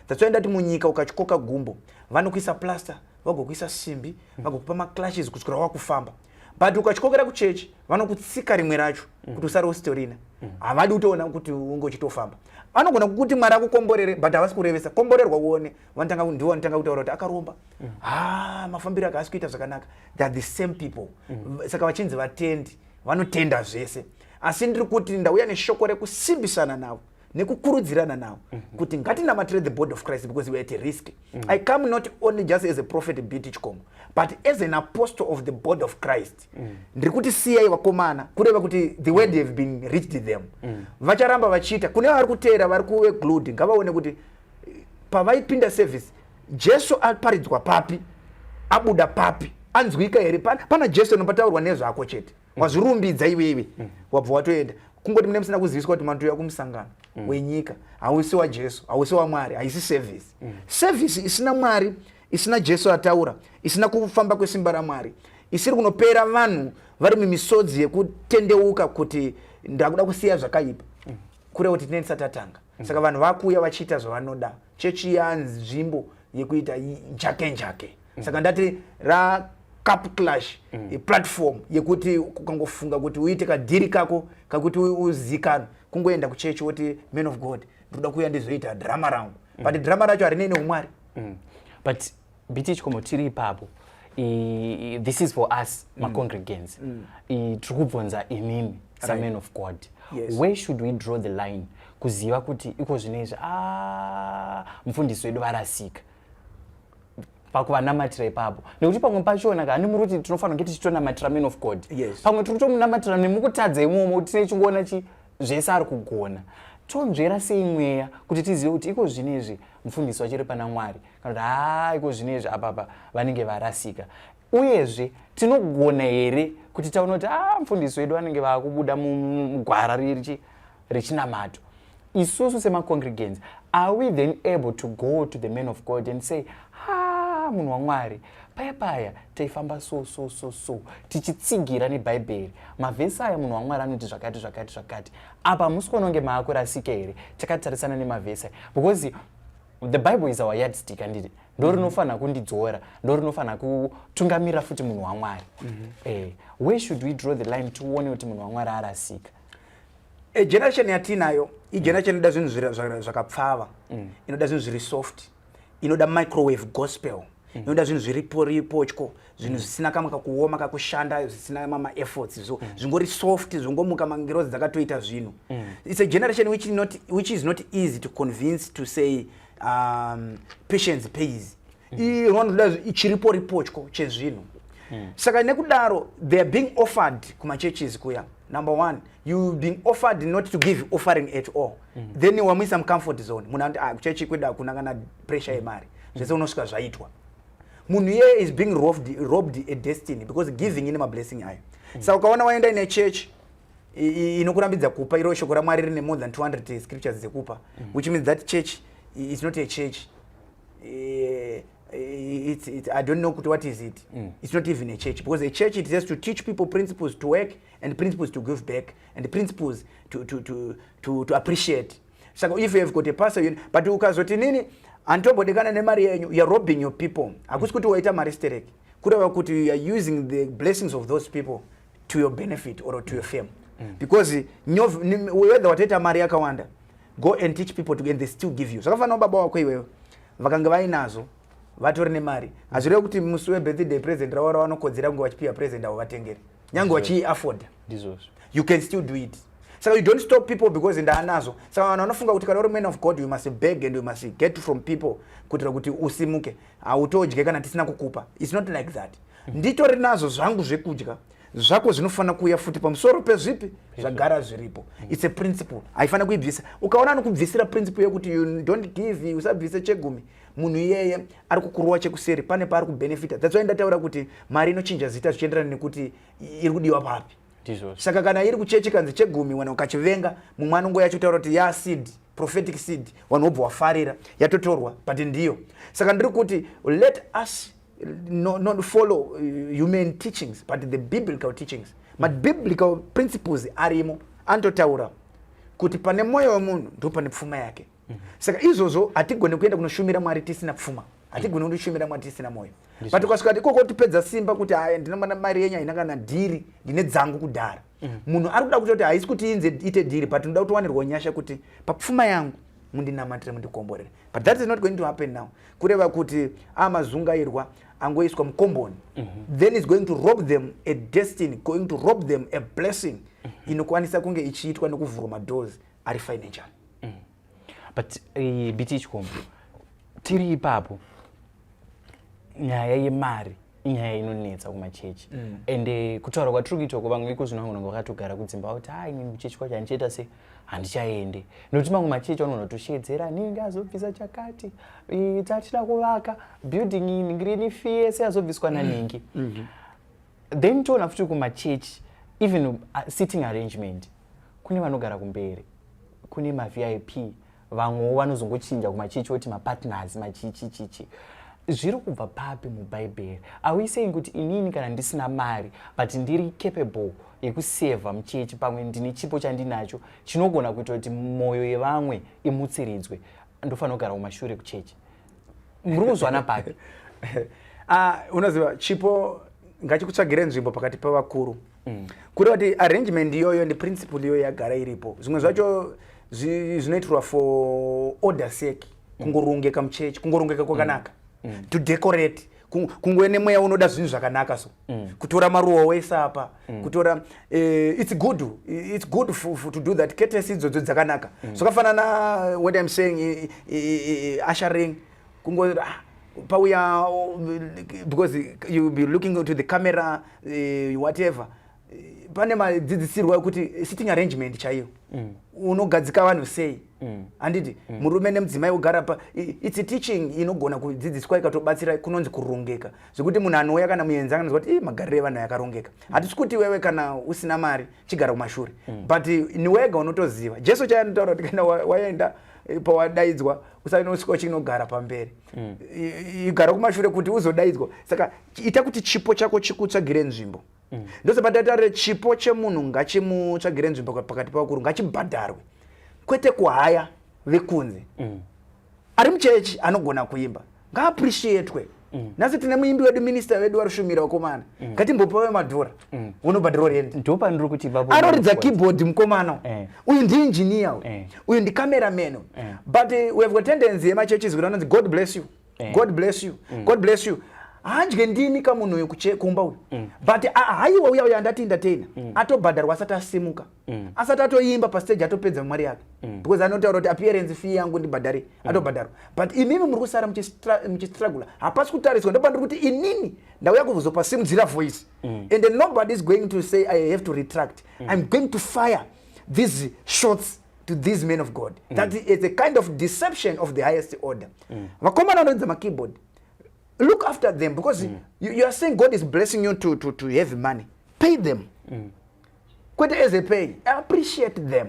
That's why ndati munyika ukachikoka gumbo vanokuisa plaster, vagokuisa simbi, vagokupa maclashes kusvikira wakufamba. But ukachikokera kuchechi vanokutsika rimwe racho kuti usari usitorina. Havadi kutoona kuti unge uchitofamba. Vanogona kukuti Mwari akukomborere but havasi kurevesa. Komborerwa uone vanotanga ndiwo vanotanga kutaura kuti akaromba. Mafambiro akasi kuita zvakanaka. They are the same people. Saka vachinzi vatendi vanotenda zvese. Asi ndiri kuti ndauya neshoko rekusimbisana navo nekukurudzirana navo kuti ngatinamatire the body of Christ because we are at a risk. I come not only just as a prophet BT Chikomo but as an apostle of the body of Christ. Ndiri kuti siyai vakomana kureva kuti the word have been reached them. Vacharamba vachiita kune vari kuteera vari kuve glued ngavaone kuti pavaipinda service Jesu aparidzwa papi, abuda papi, anzwika here pana Jesu anopataurwa nezvako chete. Wazvirumbidza iwewe wabva watoenda. Kungoti mune musina kuziviswa kuti mantu yakumusangano wenyika hausi waJesu, hausi waMwari, haisi service. Service isina Mwari, isina Jesu ataura, isina kufamba kwesimba raMwari, isiri kunopera vanhu vari mumisodzi yekutendeuka kuti ndakuda kusiya zvakaipa kureva kuti tine ndisati tatanga. Saka vanhu vakuuya vachiita zvavanoda. Chechi yanzvimbo yekuita njake. Saka ndati cup clash, platform yekuti ukangofunga kuti uite kadhiri kako kakuti uzikanwe kungoenda kuchechi woti man of God ndoda kuuya ndizoita drama rangu. But drama racho harine neumwari. But BT Chikomo tiri ipapo this is for us congregants. Tiri kubvunza imimi some man of God. Yes. Where should we draw the line kuziva kuti iko zvinezvi mufundisi wedu varasika pakuvanamatira ipapo nekuti pamwe pachona kana muri kuti tinofanira kunge tichitonamatira man of God. Yes. Pamwe tiri kutomunamatira nemukutadza imomo kuti tine chingoona zvese ari kugona. Tonzvera sei mweya kuti tizive kuti iko zvinezvi mufundisi wachiri pana Mwari kana kuti iko zvinezvi apapa vanenge varasika. Uyezve tinogona here kuti taona kuti mufundisi wedu vanenge vakubuda mugwara rechinamato. Isusu sema-congregants, are we then able to go to the man of God and say, munhu waMwari, paya taifamba so tichitsigira neBhaibheri mavhesi aya munhu waMwari anoti zvakati apa musi kunonge maakurasika here takatarisana nemavhesi aya because the Bible is our yardstick anditi ndo rinofanira kundidzora ndo rinofanira kutungamira futi munhu waMwari. Where should we draw the line tione kuti munhu waMwari arasika? Generation yatinayo generation inoda zvinhu zvakapfava, inoda zvinhu zviri soft, inoda microwave gospel, inoda zvinhu zviripo zvinhu zvisina kamwe kakuoma kakushanda, zvisina mama efforts, zvingori soft, zvongomuka mangirozi dzakatoita zvinhu. It's a generation which is not easy to convince to say patience pays. Inoda chiripo chezvinhu. Saka nekudaro they are being offered kuma churches kuya. Number one, you being offered not to give offering at all. Then you want some comfort zone. Muna church kweda kunangana pressure emari. Zvese unosvika zvaitwa. Munhu iye is being robbed a destiny because giving ine blessing ayo. Saka ukaona waenda in a church inokurambidza kupa iro shoko raMwari rine more than 200 scriptures dzekupa, which means that church is not a church. I don't know what is it. It's not even a church, because a church, it has to teach people principles to work and principles to give back and principles to appreciate. So if you have got a pastor, but ukazoti nini antobodekana nemari yenyu, you are robbing your people. Akusi kuti waita maristerek. Kureva kuti you are using the blessings of those people to your benefit or to your fame. Because whether wataita mari yakawanda, go and teach people to and they still give you. So kafana baba wako iwewe vakanga vainazo vatori nemari azvireva kuti musi webirthday present rawara vanokodzera kunge vachipiwa present avo vatengere nyange vachiiafforda, you can still do it. So you don't stop people because ndaanazo. Saka vanhu vanofunga kuti kana uri man of God you must beg and you must get from people kuitira kuti usimuke, hautodye kana tisina kukupa. It's not like that. Nditori nazo zvangu zvekudya zvako zvinofanira kuuya futi pamusoro pezvipi zvagara zviripo. It's a principle. Haifana kuibvisa. Ukaona nokubvisira principle yekuti you don't give, usabvise chegumi, munhu iyeye ari kukuruwa chekuseri, pane paari kubenefita. That's why ndataura kuti mari inochinja zita zvichienderana nekuti iri kudiwa papi. Saka kana iri kuchechi kanzi chegumi wana ukachivenga, mumwe anongo yachitaura kuti ya seed, prophetic seed, vanhu vobva vafarira, yatotorwa, but ndiyo. Saka ndiri kuti let us not follow human teachings, but the biblical teachings. But biblical principles arimo antotaura kuti pane moyo wemunhu ndipo pane pfuma yake. Saka izvozvo hatigoni kuenda kunoshumira Mwari tisina pfuma, hatigoni kushumira Mwari tisina moyo. But ukasvika kuti koko tipedza simba kuti ndinomana mari yenyu haina kana dhiri, ndine dzangu kudhara. Munhu ari kuda kuti haisi kuti inze ite dhiri, but ndoda kutowanirwa nyasha kuti papfuma yangu mundinamatire mundikomborere. But that is not going to happen now. Kureva kuti amazungairwa angoiswa mukomboni. Then it's going to rob them a destiny, going to rob them a blessing. Inokwanisa kunge ichiitwa nekuvhurwa madoors ari financial. But biti Chikomo, tiri ipapo nyaya yemari inyaya inonetsa kumachechi. And kutaura kwatiri kuita vamwe ikuzvinogona vakatogara kudzimba kuti ini muchechi kwacho handichaita se handichaende. Nokuti mamwe machechi vanogona kutoshedzera ningi azobvisa chakati, tatida kuvaka building ini green fierce azobviswa naningi. Then toona futi kumachechi, even sitting arrangement, kune vanogara kumberi, kune ma-VIP, vamwe vanozongochinja kumachechi oti ma-partners machichichichi. Zviri kubva papi mubhaibheri? Are we saying kuti inini kana ndisina mari but ndiri capable yekuseva muchechi, pamwe ndine chipo chandinacho chinogona kuita kuti moyo yevamwe imutsiridzwe, ndofanira kugara kumashure kuchechi? Muri kuzwana papi? Unoziva chipo ngachikutsvagire nzvimbo pakati pavakuru. Kureva kuti arrangement iyoyo neprinciple iyoyo yagara iripo. Zvimwe zvacho zvinoitirwa for order sake, kungorongeka muchechi, kungorongeka kwakanaka. To decorate, kungwe nemweya unoda zvinhu zvakanaka so. Kutora maruwa wese apa, kutora it's good to do that. Courtesy idzodzo dzakanaka. So kafanana what I'm saying ushering, kungo pauya because you be looking into the camera whatever. Pane madzidzisirwa ekuti sitting arrangement chaiyo. Unogadzika vanhu sei? Anditi murume nemudzimai ugara pa, it's a teaching inogona kudzidziswa ikatobatsira kunonzi kurongeka. Zvekuti munhu anouya kana muenzi anozwa kuti magariro evanhu yakarongeka. Hatisi kuti wewe kana usina mari chigara kumashure. But niwega unotoziva. Jesu chaanotaura kuti kana waenda pawadaidzwa usanosvika uchinogara pamberi. Igara kumashure kuti uzodaidzwa. Saka ita kuti chipo chako chikutsvagire nzvimbo. Ndose patatare chipo chemunhu ngachimutsvagire nzvimbo pakati pavakuru, ngachibhadharwe. Kwete kuhaya vekunze. Ari muchechi anogona kuimba, ngaappreciatwe. Nasi tine muimbi wedu, minister wedu warishumira wakomana. Ngatimbopawe madhora. Unobhadhara rent. Ndopa ndiri kuti ipapo anoridza keyboard mukomana. Uyu ndi engineer. Uyu ndi cameraman. But we have got tendency yemachurches kuti anonzi God bless you. God bless you. God bless you. Hanjwe ndini kama munhu kumba uyu. But haiwa uya andati entertainer. Atobhadharwa asati asimuka. Asati atoimba pa stage atopedza mari yake. Because anotaura kuti appearance fee yangu ndibhadhare atobhadharwa. But imimi muri kusara muchistruggle. Hapasi kutariswa ndopandiri kuti inini ndauya kuzopa simudzira voice. And then nobody is going to say I have to retract. I'm going to fire these shots to these men of God. That is a kind of deception of the highest order. Vakomana vanodza makeyboard. Look after them because you are saying God is blessing you to have money. Pay them. Kwete as a pay. Appreciate them.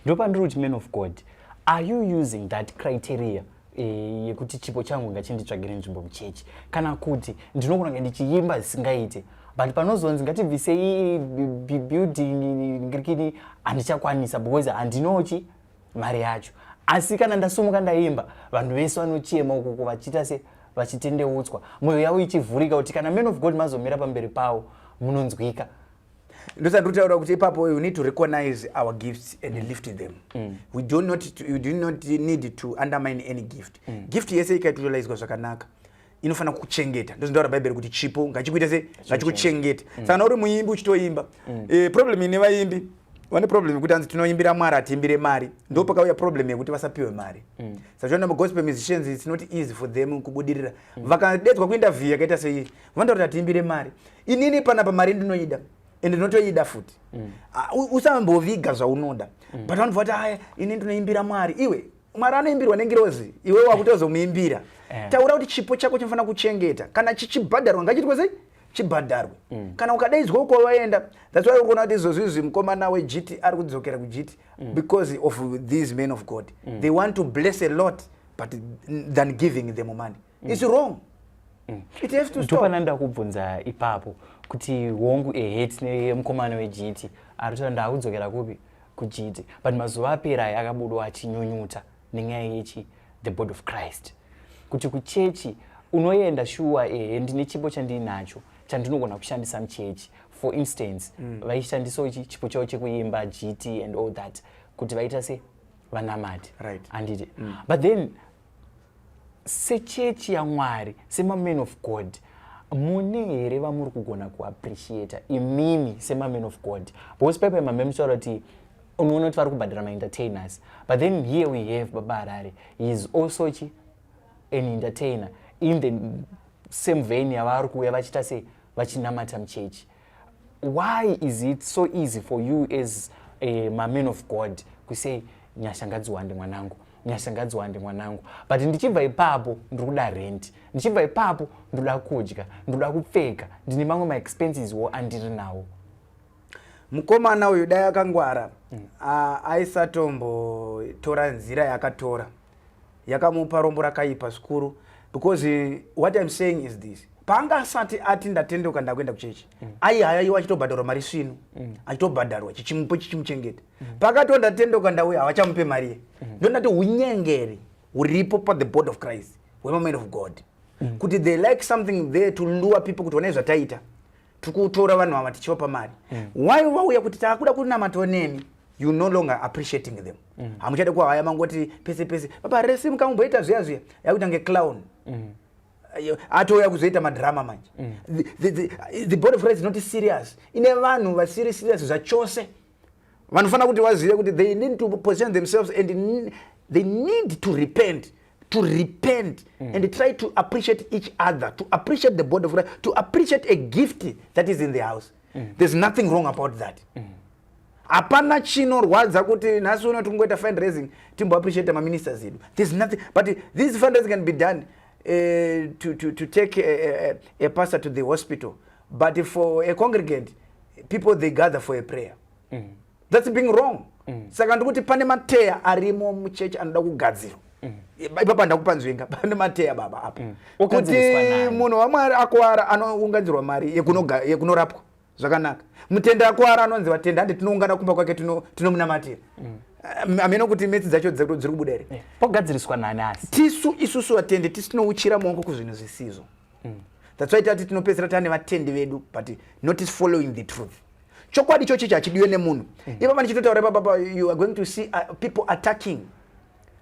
Ndopandiri men of God. Are you using that criteria? Yekuti chipo changu ngachinditsvagire nzvimbo muchechi kana kuti ndinogona kunge ndichiimba zvisingaite but panozonzi ngativhisei building ngirikini handichakwanisa because handinochi mari yacho asi kana ndasumuka ndaimba vanhu vese vanochema ukoko vachiita se vachitendeutswa mwoyo yavo ichivhurika kuti kana men of God mazomira pamberi pavo munonzwika. Ndosandutaura kuti ipapo you need to recognize our gifts and lift them. You do not need to undermine any gift. Gift yese ikaitotalizwa zvakanaka inofana kuchengeta. Ndozvindaura Bible kuti chipo ngachikuita se ngachikuchengeta. Saka uri muimbi uchitoimba. Problem ine vaimbi vane problem yekuti anzi tinoimbira Mwari atiimbire mari. Ndo pakauya problem yekuti vasapiwe mari. Saka mu gospel musicians it's not easy for them kubudirira. Vakadedzwa kuinterview yakaita sei vanoti atiimbire mari. Inini panapa mari ndinoida. And ndinotoida futi. Usamboviga zvaunoda. But vanhu vati haya ini ndinoimbira Mwari. Iwe Mwari anoimbirwa nengirozi. Iwe wakutozomuimbira. Taura kuti chipo chako chinofana kuchengeta. Kana chichibhadharwa ngachitwe sei? Chibhadharwe. Kana ukadaidzwa kwavaenda. That's why unoona kuti izvozvi mukomana weGT ari kudzokera kuGT because of these men of God. They want to bless a lot but than giving them money. It's wrong. It has to stop. Ndopananda kubvunza ipapo kuti hongu hate nemukomana weGT aritoda ndakudzokera kupi kuGT but mazuva apera yakabudwa achinyunyuta nenyaya yechi the body of Christ kuti kuchechi unoenda sure ndine chipo chandinacho chandinogona kushandisa muchechi. For instance vaishandisawo chipo chavo chekuimba GT and all that kuti vaita se vanamati anditi but then sechechi yaMwari sema-men of God mune here vamuri kugona kuappreciata imimi sema-men of God because pepe mamemutaura kuti unoona kuti vari kubhadhara ma-entertainers but then here we have Baba Harare. He is also an entertainer in the same vein yavari kuuya vachiita se vachinamata muchechi. Why is it so easy for you as a man of God kusay nyasha ngadziwande mwanangu nyasha ngadziwande mwanangu but ndichibva ipapo ndiri kuda rent, ndichibva ipapo ndoda kudya, ndoda kupfeka, ndine mamwe ma-expenses wo andiri nawo? Mukomana uyu dai akangwara aisatombotora nzira yakatora yakamupa rombo rakaipa zvikuru because what I'm saying is this. Panga asati ati ndatendeuka ndakuenda kuchechi aihaiwa achitobhadharwa mari svino achitobhadharwa chichimupo chichimuchengeta pakato ndatendeuka ndauya havachamupe mari ndonati unyengeri huripo pa-the body of Christ women of God kuti they like something there to lure people kuti onai zvataita tikutora vanhu ava tichiwapa mari why vauya kuti taakuda kunamatawo nemi you no longer appreciating them hamuchade kuhaya mangoti pese pese papa resi mukamumboita zviya zviya yakuita nge clown atoya kuzoita madrama manje the body of Christ is not serious ine vanhu vasiri serious zvachose vanofana kuti vazive kuti they need to position themselves and they need to repent and try to appreciate each other, to appreciate the body of Christ, to appreciate a gift that is in the house. There's nothing wrong about that. Apana chinorwadza kuti nhasi uno tingoita fundraising timbo appreciate ma ministers edu. There's nothing, but this fundraising can be done to take a pastor to the hospital, but for a congregant people they gather for a prayer. That's being wrong. Saka ndikuti pane mateya arimo muchechi anoda kugadzirwa. Baba ndakupanzvenga pane mateya baba apa kuti munhu waMwari akwara anoungadzirwa mari yekunorapwa zvakanaka. Mutenda akwara anonzi vatenda handi tinoungana kumba kwake tinomunamatira ameno kuti metsi dzacho dziri kubuda here pogadziriswa nani asi isusu vatende tisinouchira mongo kuzvinhu zvisizvo. That's why tati tinopedzera tane vatendi vedu but not is following the truth. Chokwadi ichochi chachidiwe nemunhu ipapa ndichitotaura baba you are going to see people attacking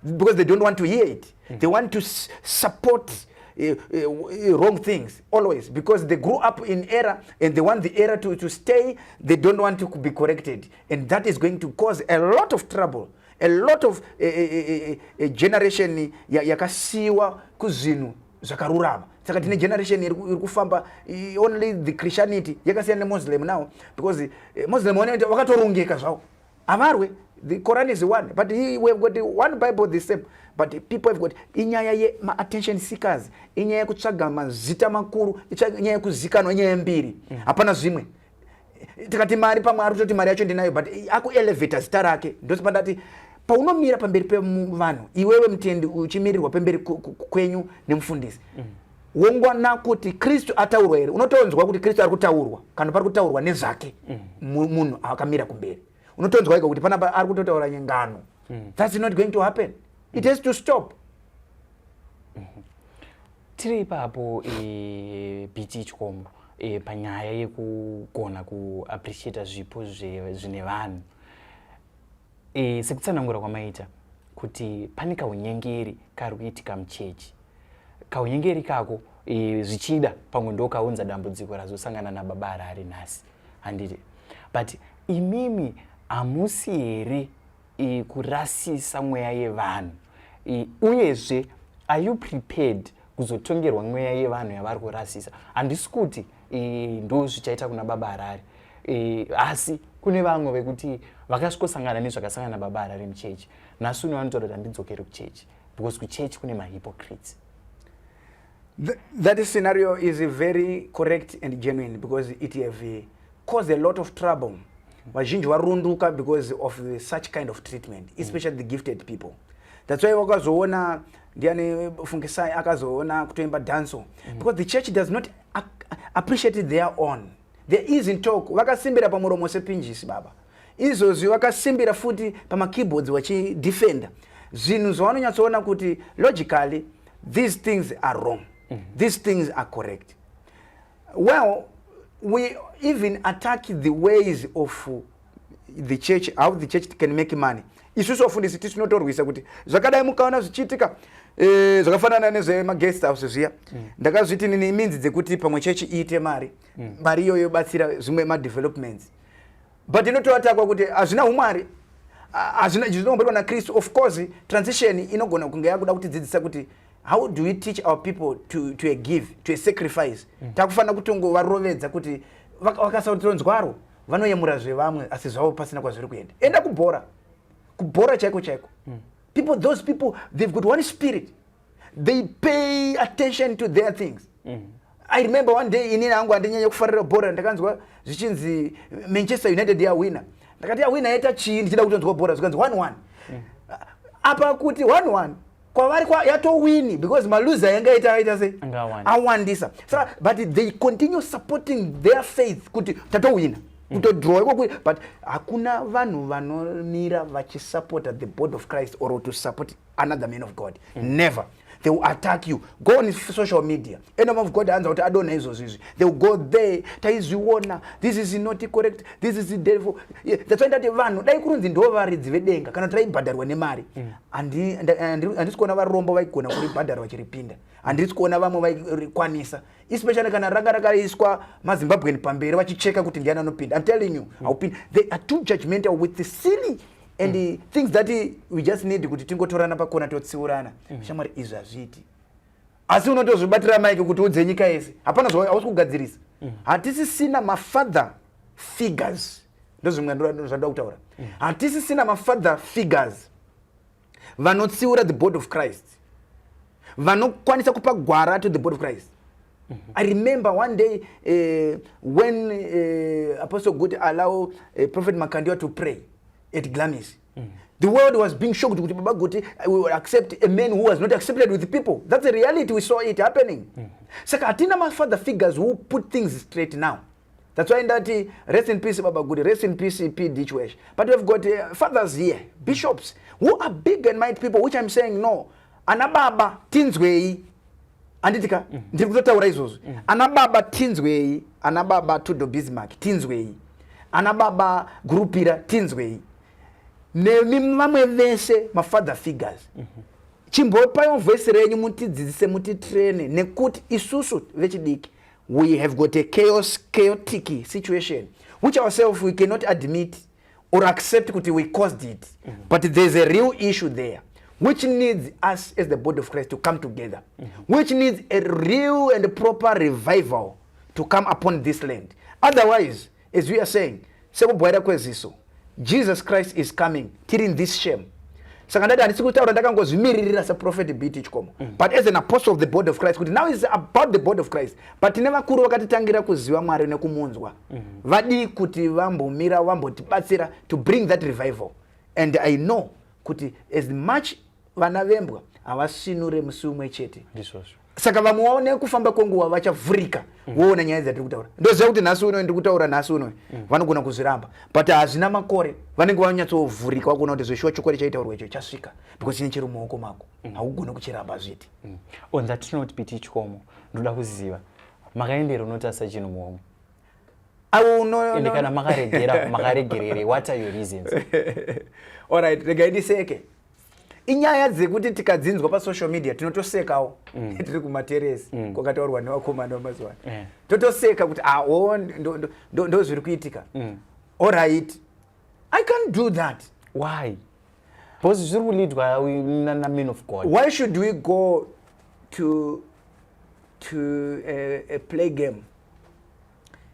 because they don't want to hear it. They want to support wrong things always, because they grew up in error and they want the error to stay. They don't want to be corrected, and that is going to cause a lot of trouble, a lot of generation yakasiwa kuzinu zakarurama. Saka tine generation iri kufamba only the Christianity yakasiyana Muslim now, because Muslim wakatorongeka zvawo avarwe. The Quran is one, but we have got one Bible the same, but people have got inyaya ye ma attention seekers, inyaya kutsvaga mazita makuru, inyaya kuzikanwa inyaya mbiri. Hapana zvimwe. Tikati mari pamwe ari kutoti mari yacho ndinayo, but aku elevator zita rake. Ndosi pandati paunomira pamberi pevanhu, iwewe mutendi uchimirirwa pamberi kwenyu nemufundisi. Wongwana kuti Kristu ataurwa here. Unotonzwa kuti Kristu ari kutaurwa kana pari kutaurwa nezvake munhu akamira kumberi. Unotonzwa kuti panapa ari kutotaura nyengano. That's not going to happen. It has to stop. Tiri ipapo BT Chikomo panyaya yekugona kuappreciate zvipo zvine vanhu. Sekutsanangura kwamaita kuti pane kaunyengeri kari kuitika muchechi. Kaunyengeri kako zvichida pamwe ndokaunza dambudziko razosangana nababa ari nhasi. Handiti. But imimi hamusi here kurasisa mweya yevanhu. Uyezve, are you prepared kuzotongerwa mweya yevanhu yavari kurasisa? Handisi kuti ndo zvichaita kuna baba Harare. Asi kune vamwe vekuti vakasvikosangana nezvakasangana nababa Harare muchechi. Nhasi uno vanotaura kuti handidzokeri kuchechi, because kuchechi kune mahypocrites. That scenario is very correct and genuine, because it have caused a lot of trouble. Vazhinji varunduka because of such kind of treatment, especially the gifted people. That's why wakazoona ndiani fungisai akazoona kutoimba danso, because the church does not appreciate their own. There isn't talk. Vakasimbira pamuromo sepinjisi baba. Izozvi vakasimbira futi pama keyboards vachi defender. Zvinhu zvavanonyatsoona kuti logically these things are wrong. These things are correct. Well, we even attack the ways of the church, how the church can make money. Isusu wafundisi tisinotorwisa kuti zvakadai mukaona zvichiitika zvakafanana nezvema guest houses zviya. Ndakazviti nini means dzekuti pamwe church iite mari. Mari iyoyo yobatsira zvimwe ma developments. But inotoatakwa kuti hazvina umwari. Hazvina zvinomborwa na Kristu. Of course transition inogona kunge yakuda kutidzidzisa kuti how do we teach our people to a give, to a sacrifice? Takufana kutongo varovedza kuti vakasautonzwaro vanoyemura zvevamwe asi zvavo pasina kwazviri kuenda. Enda kubhora chaiko. People, those people, they've got one spirit. They pay attention to their things. I remember one day inini angu andinyanya kufarira bhora ndakanzwa zvichinzi Manchester United ya winner. Ndakati ya winner yeta chii ndichida kutonzwa bhora zvikanzi 1-1. Apa kuti 1-1 kwavari yatowini because maluza yanga ita say awandisa. So but they continue supporting their faith kuti tatowina. Kutodraw but hakuna vanhu vanomira vachisupport the body of Christ or to support another man of God. Never. They will attack you. Go on social media. Enemy of God hands out. I don't know. They will go there. This is not correct. This is the devil. Yeah, that's why that van. They couldn't do over it. Zivedenga. Kana try badar when mari. And this kona va rombo vai kona kuri badar va chiripinda. And this kona va mo vai kwanisa. Especially kana raga iskwa mazimbabwe ni pambere va chicheka kuti ndiana no pinda. I'm telling you, they are too judgmental with the silly and the things that we just need kuti tingotorana pakona totsiurana. Shamari izvazviti. Asi unotozvibatira maiki kuti udze nyika yese. Hapana zvausi kugadzirisa. Hatisisina ma-father figures. Ndozvimwe ndozvada kutaura. Hatisisina ma-father figures vanotsiura the body of Christ. Vanokwanisa kupa gwara to the body of Christ. I remember one day when Apostle Good allow Prophet Makandiwa to pray at Glamis. The world was being shocked. We will accept a man who was not accepted with the people. That's the reality. We saw it happening. So, atina ma father figures who put things straight now. That's why in that rest in peace, Baba Good, rest in peace, P. Ditchwesh. But we've got fathers here, bishops, who are big and mighty people, which I'm saying no. Anababa Tinsway, Anditika, ndikuzotaura izvozvo. Anababa Tinsway, Anababa Tudo Bismarck, Tinsway, Anababa Grupira, Tinsway. Vamwe vese ma-father figures. chimbopayo vhesi renyu mutidzidzise mutitrene nekuti isusu vechidiki we have got a chaotic situation which ourselves we cannot admit or accept kuti we caused it. But there's a real issue there which needs us as the body of Christ to come together, which needs a real and proper revival to come upon this land. Otherwise, as we are saying, Jesus Christ is coming, killing this shame. As a prophet BT Chikomo, but as an apostle of the body of Christ, now it's about the body of Christ. But never kuru wakatitangira kuziwa mwari nekumunzwa. Vadi kuti vambo mira vambo tibatsira to bring that revival. And I know kuti as much vanavembwa avashinure musumwe chete. Saka vamuone kufamba kwenguva vachavhurika voona nyaya dzatiri kutaura. Ndoziva kuti nhasi uno ndiri kutaura nhasi uno vanogona kuzviramba, but hazvina makore vanenge vanyatsovhurika vakuona kuti zveshuwa chokore chaitaurwa icho chasvika because chine chiri mumaoko mako haugoni kuchiramba zviti. On that note, BT Chikomo, ndoda kuziva makaendera unotasa chinhu muomo ende kana makaregerere, what are your reasons? Alright, regai ndiseke. Inyaya dzekuti tikadzinzwa pasocial media tinotosekawo tiri kumateresi kwakataurwa nevakomana vemazuva totoseka kuti ndo zviri kuitika. Alright, I can't do that. Why? Because zviri kulidwa na men of God. Why should we go to a play game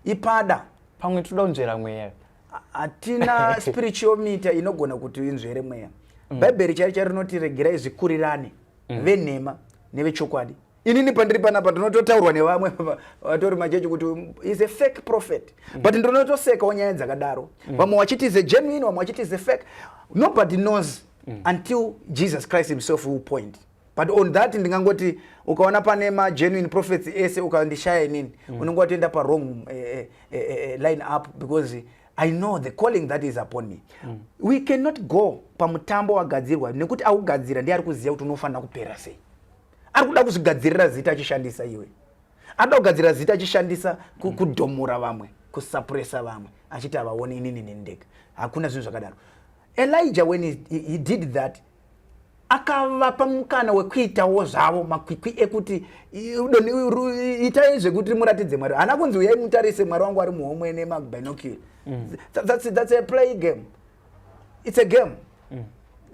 ipada pamwe toda kunzvera mweya? Hatina spiritual meter inogona kuti inzvere mweya. Bhaibheri chaicho rinoti regerai zvikurirane venhema nevechokwadi. Inini pandiri panapa ndinototaurwa nevamwe vatori machechi kuti is a fake prophet, but ndinotosekawo nyaya dzakadaro. Vamwe vachiti is a genuine, vamwe vachiti is a fake. Nobody knows until Jesus Christ himself will point. But on that ndingangoti ukaona pane ma genuine prophets ese ukandishaya inini unongoti enda pa wrong line up, because I know the calling that is upon me. We cannot go pamutambo wagadzirwa nekuti augadzira ndiye ari kuziva kuti unofanira kupera sei. Ari kuda kuzvigadzirira zita achishandisa iwe. Ada kugadzira zita achishandisa kudhomura vamwe, kusuppressa vamwe, achiti avaone inini nendeka. Hakuna zvinhu zvakadaro. Elijah when he did that, akavapa mukana wekuitawo zvavo makwikwi ekuti itai zvekuti muratidze Mwari. Hana kunzi uyai mutarise Mwari wangu ari muhomwe nemabinocular. That's a play game. It's a game.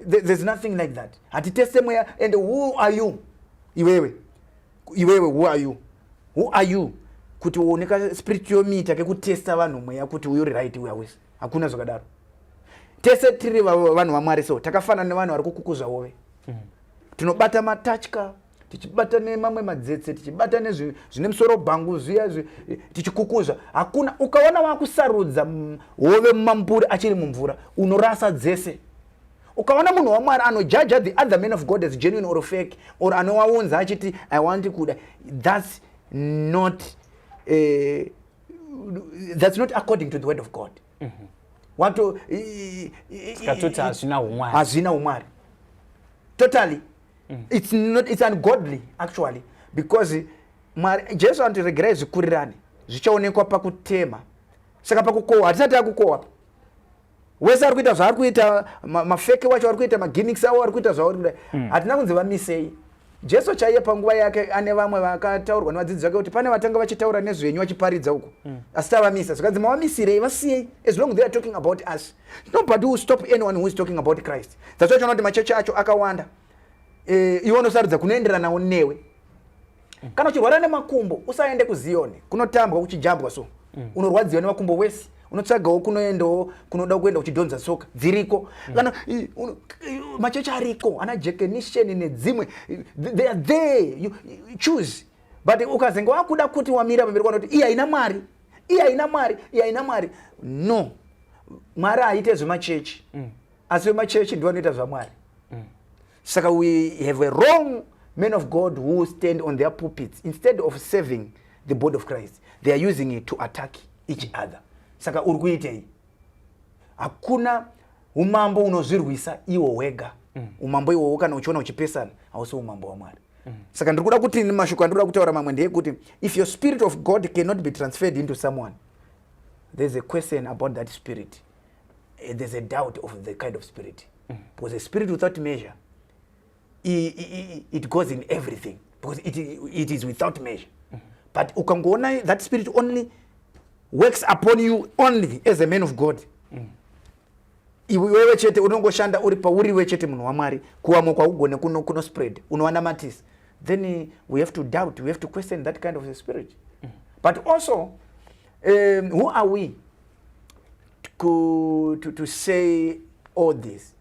There's nothing like that. Hatiteste mweya. And who are you? Iwewe, who are you? Who are you? Kuti uoneka spiritual meter kekutesta vanhu mweya kuti uyu right uya wese. Hakuna zvakadaro. Tese tiri vanhu vaMwari so takafana nevanhu vari kukukuza hove. Tinobata matachka, tichibata nemamwe madzetse, tichibata nezvine musoro bhangu zviya tichikukuza. Hakuna ukaona wakusarudza hove mumamburi achiri mumvura unorasa dzese. Ukaona munhu waMwari anojaja the other men of God as genuine or fake, or anowaunza achiti I want kuda, that's not according to the word of God. Want to hazina umwari totally. It's ungodly actually, because Jesu antiregerai zvikurirane zvichaonekwa pakutema. Saka pakukohwa hatisati akukohwa wese ari kuita zvaari kuita, mafeke wacho ari kuita, magimmicks avo ari kuita zvavari kuda, hatina kunzi vamisei. Jesu chaiye panguva yake ane vamwe vakataurwa nevadzidzi vake kuti pane vatanga vachitaura nezvenyu vachiparidza uko asi tavamisa. Zvikanzi mavamisirei vasiyei, as long as they are talking about us. Nobody will stop anyone who is talking about Christ. That's why chinoti machechi acho akawanda iwe unosarudza kunoenderanawo newe. Kana uchirwara nemakumbo usaende kuZioni kunotambwa uchijambwa so unorwadziwa nemakumbo wese, unotsvagawo kunoendawo kunoda kuenda uchidhonza tsoka dziriko. Kana machechi ariko ana Jeckenisheni nedzimwe, they are there, you choose. But ukazenga wakuda kuti wamira pamberi kwanoti iya ina Mwari, iya ina Mwari, iya ina Mwari. No, Mwari haite zvemachechi asi vemachechi ndiwo anoita zvaMwari. Saka we have a wrong men of God who stand on their pulpits instead of serving the body of Christ. They are using it to attack each other. Saka uri kuitei. Hakuna umambo unozvirwisa iwo wega. Umambo iwo kana uchiona uchipesana hausi umambo waMwari. Saka ndiri kuda kuti mashoko andiri kuda kutaura mamwe ndeyekuti if your spirit of God cannot be transferred into someone, there's a question about that spirit. There's a doubt of the kind of spirit. Because a spirit without measure it goes in everything because it is without measure. But ukangoona that spirit only works upon you only as a man of God. Iwewe chete unongoshanda uri pauriwe chete munhu waMwari kuwamo kwaugone kuno spread unowana matisi, then we have to doubt, we have to question that kind of a spirit. But also who are we to say all this?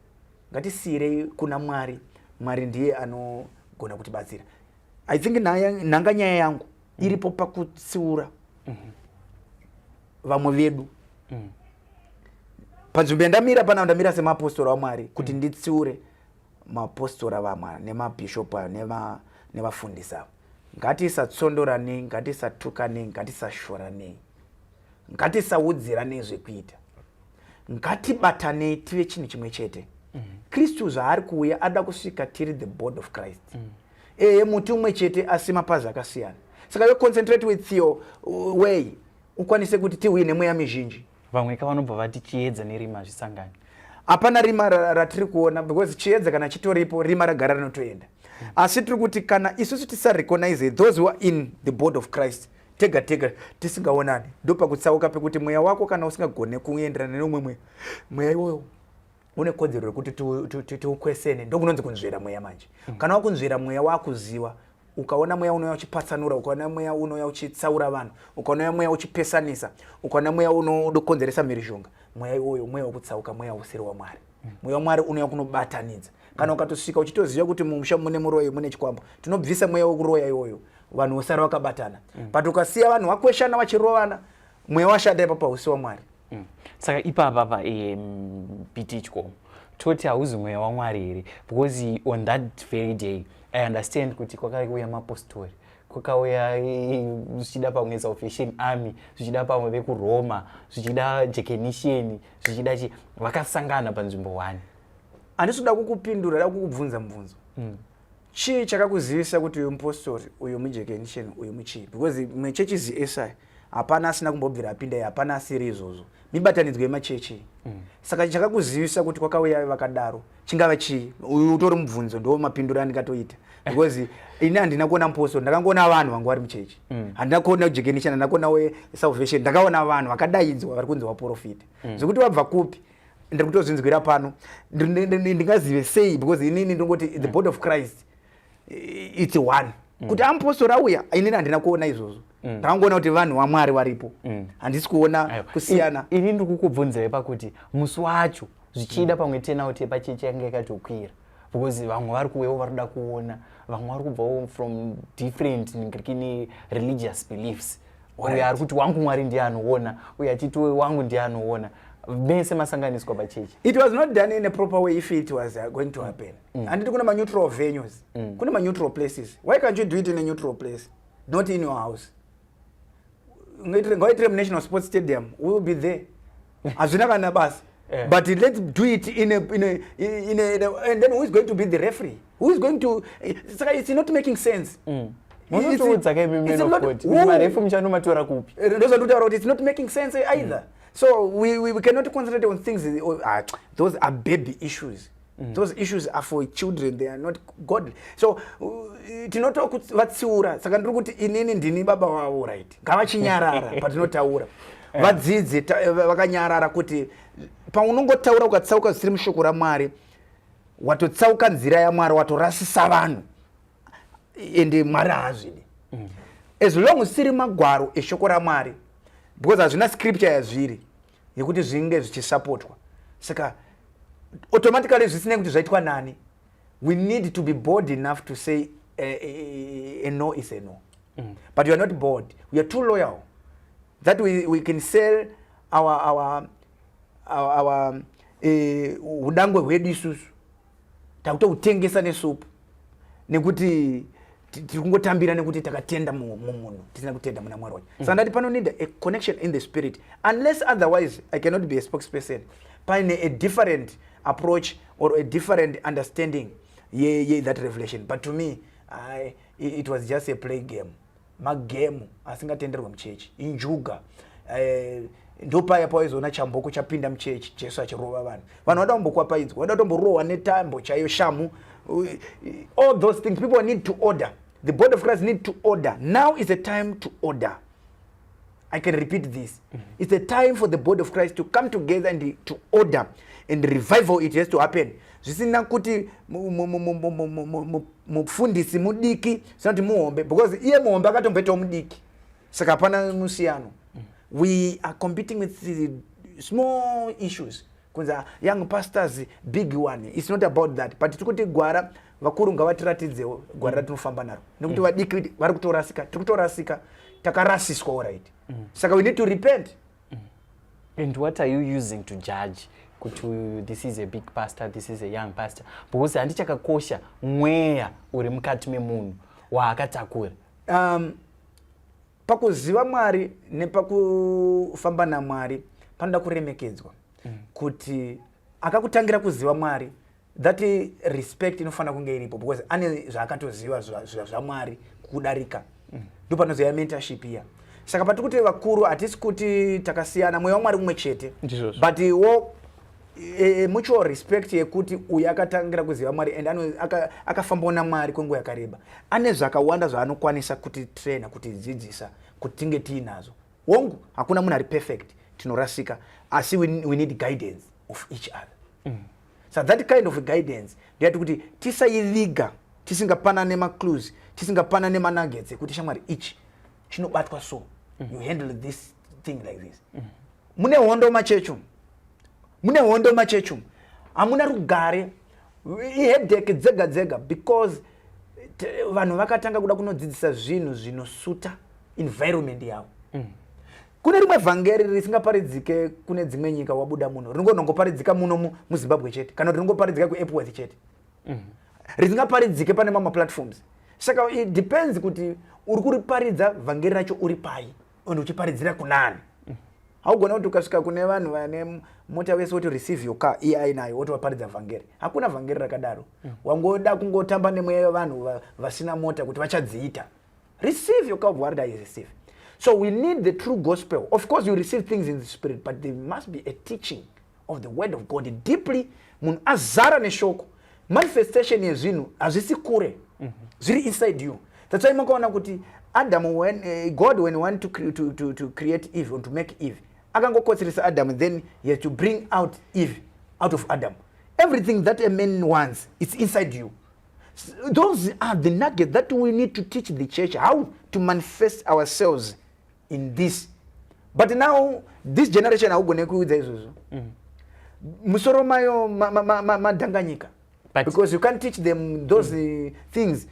Ngatisire kuna Mwari ndiye anogona kutibatsira. I think nanga nyaya yangu iripo pakutsiura vamwe vedu. Panzvimbo ndamira pana ndamira semapostora waMwari kuti nditsiure mapostora vaMwari nemabhishopa nevafundisa. Ngatisatsondorane, ngatisatukane, ngatisashorane, ngatisaudzirane zvekuita, ngatibatane tive chinhu chimwe chete. Kristu zvaari kuuya ada kusvika tiri the body of Christ. Muti umwe chete asi mapazi akasiyana. Saka you concentrate with your way ukwanise kuti tiuye nemweya mizhinji. Vamwe kavanobva vati chiedza nerima zvisangane. Hapana rima ratiri kuona because chiedza kana chitoripo rima ragara rinotoenda. Asi tiri kuti kana isusu tisarecognize those who are in the body of Christ tega tisingaonani, ndopa kutsauka pekuti mweya wako kana usingagone kuenderana neumwe mweya iwoyo une kodzero rekuti tiukwesene, ndokunonzi kunzvera mweya manje. Kana wakunzvera mweya wakuziva, ukaona mweya unouya uchipatsanura, ukaona mweya unouya uchitsaura vanhu, ukaona mweya uchipesanisa, ukaona mweya unokonzeresa mhirizhonga, mweya iwoyo mweya wekutsauka, mweya usiri waMwari. Mweya waMwari unouya kunobatanidza. Kana ukatosvika uchitoziva kuti mumusha mune muroyi mune chikwambo, tinobvisa mweya wekuroya iwoyo, vanhu usara wakabatana. But ukasiya vanhu vakweshana vachirovana, mweya washanda ipapo hausi waMwari. Saka ipapa PT Chikomo toti hauzi mweya waMwari here, because on that very day I understand kuti kwakauya mapostori, kwakauya zvichida pamwe Salvation Army, zvichida pamwe vekuroma, zvichida Congregational, zvichida vakasangana panzvimbo 1. Handisida kukupindura, ndada kukubvunza mubvunzo. Chii chakakuzivisa kuti uyu mupostori, uyu muCongregational, uyu muchii? Because churches SI hapana asina kumbobvira apinda, hapana asiri izvozvo. Mibatanidzwe yemachechi. Saka chakakuzivisa kuti kwakauya vakadaro, chingava chii? Uyu utori mubvunzo ndo mapindura andingatoita. Because ini handina kuona mupostori, ndakangoona vanhu vanga vari muchechi. Handina kuona Congregational, handina kuona weSalvation, ndakaona vanhu vakadaidzwa vari kunzi vaprofita. Zvekuti vabva kupi? Ndiri kutozvinzwira pano. Ndingazive sei? Because inini ndingoti the body of Christ it's one. Kuti amupostori auya, inini handina kuona izvozvo. Ndakangoona kuti vanhu vaMwari varipo. Handisi kuona kusiyana. Ini ndiri kukubvunzai pakuti musi wacho zvichida pamwe turnout pachechi yanga yakatokwira. Because vamwe vari kuuyawo varikuda kuona, vamwe vari kubvawo from different religious beliefs. Uyo ari kuti wangu Mwari ndiye anoona, uyo achiti wangu ndiye anoona. Mese masanganiswa pachechi. It was not done in a proper way if it was going to happen. And kuna ma-neutral venues, kuna ma-neutral places. Why can't you do it in a neutral place? Not in your house. Ngoitire National Sports Stadium, we will be there. Azvina kana basi. But let's do it in a and then who is going to be the referee? Who is going to? It's not making sense. It's not making sense either. So we cannot concentrate on things. Those are baby issues. Those issues are for children. They are not godly. So tinotoka vatsiura. Saka ndiri kuti inini ndini baba wavo, right? Ngavachinyarara patinotaura. Vadzidze vakanyarara kuti paunongotaura ukatsauka zvisiri mushoko raMwari, watotsauka nzira yaMwari, watorasisa vanhu. Ende Mwari haazvidi. As long as siri magwaro eshoko raMwari, because hazvina scripture yazviri yekuti zvinge zvichisupportwa. Saka automatically zvisina kuti zvaitwa nani. We need to be bold enough to say a no is a no. But we are not bold. We are too loyal that we can sell our udangwe hwedu isusu takutotengesa nesupu nekuti tikungotambira nekuti takatenda mumunhu tisina kutenda muna Mwari wacho. Saka ndati panonida a connection in the spirit. Unless otherwise I cannot be a spokesperson. Pane a different approach or a different understanding that revelation. But to me it was just a play game. Magame asingatenderwa muchechi injuga. Ndopaya paizona chamboko chapinda muchechi Jesu achirova vanhu. Vanhu vada kumbokwa paidzwa, vada kumborohwa netambo chaiyo shamu all those things. People need to order. The body of Christ need to order. Now is the time to order. I can repeat this. It's the time for the body of Christ to come together and to order, and revival it has to happen. Zvisina kuti mufundisi mudiki sanati muombe, because iye muombe akatombeta mudiki saka pana musiyano. We are competing with the small issues. Kunza young pastors big one, it's not about that, but tikuti gwara vakuru ngavatiratidzewo gwara ratinofamba naro nekuti vadiki vari kutorasika takarasiswa. All right. Saka we need to repent. And what are you using to judge? This is a big pastor, this is a young pastor. Because handichakakosha mweya uri mukati memunhu waakatakura. Pakuziva Mwari nepakufamba naMwari panoda kuremekedzwa. Kuti akakutangira kuziva Mwari, that respect inofana kunge iripo, because ane zvaakatoziva zvaMwari kudarika. Ndipo panozoya mentorship iya. Saka patikuti vakuru hatisi kuti takasiyana, mweya waMwari umwe chete, but mutual respect yekuti uyu akatangira kuziva Mwari and akafamba naMwari kwenguva yakareba, ane zvakawanda zvaanokwanisa kuti trainer, kuti dzidzisa, kuti tinge tiinazo. Wongu hakuna munhu ari perfect, tinorasika, asi we need guidance of each other. So that kind of guidance ndeyati kuti tisaiviga tisingapanane maclues, tisingapanane manuggets kuti shamwari ichi chinobatwa so, you handle this thing like this. Mune hondo machechu amuna rugare ihedheke dzega because vanhu vakatanga kuda kunodzidzisa zvinhu zvinosuta environment yavo. Kune rimwe vhangeri risingaparidzike kune dzimwe nyika wabuda muno, ringonongoparidzika muno muZimbabwe chete, kana ringoparidzika kuEpworth chete. Risingaparidzike pane mamwe platforms. Saka it depends kuti uri kuriparidza vhangeri racho uri pai and uchiparidzira kunani. Haugona kuti ukasvika kune vanhu vane mota wese woti receive your car iye nayo woti waparidza vhangeri. Hakuna vhangeri rakadaro. Wangoda kungotamba nemweya vanhu vasina mota kuti vachadziita. Receive your car, what I receive. So we need the true gospel. Of course you receive things in the spirit, but there must be a teaching of the word of God deeply. Mun azara neshoko. Manifestation yezvinhu hazvisi kure. Zviri inside you. That's why makaona kuti Adam, when God when he want to create Eve, or to make Eve, akangokotsirisa Adam, then he has to bring out Eve out of Adam. Everything that a man wants, it's inside you. Those are the nuggets that we need to teach the church how to manifest ourselves in this. But now this generation haugonekuudza izvozvo. Musoro mayo madhanganyika. Because you can't teach them those things.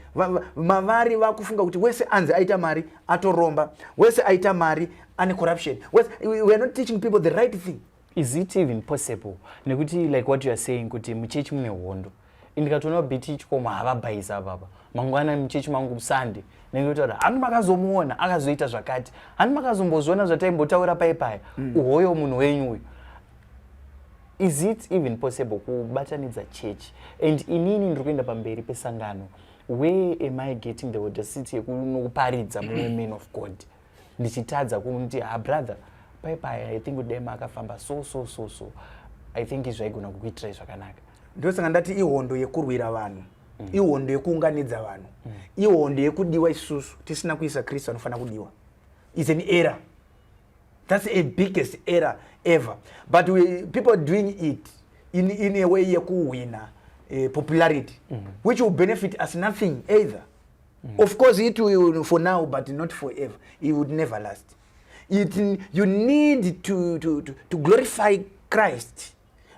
Mavari vakufunga kuti wese anze aita mari atoromba, wese aita mari ane corruption. We are not teaching people the right thing. Is it even possible? Nekuti like what you are saying kuti muchechi mune hondo. Indikatona biti Chikomo havabhaisa baba. Mangwana muchechi mangu Sunday. Nengoti hanu makazomuona akazoita zvakati. Hanu makazombozona zvataimbotauira pai. Uhoyo munhu wenyu uyu. Is it even possible kubatanidza church? And inini ndikuenda pamberi pesangano. Where am I getting the audacity yekuparidza mumwe men of God? Ndichitadza kuti brother, pai I think udema akafamba so. I think izvaigona kukuitira zvakanaka. Ndosanga ndati ihondo yekurwira vanhu. Ihondo yekuunganidza vanhu. Ihondo yekudiwa isusu tisina kuisa Kristu anofana kudiwa. It's an error. That's a biggest error ever. But people are doing it in a way yekuwina popularity, which will benefit us nothing either. Of course, it will for now, but not forever. It would never last. You need to glorify Christ.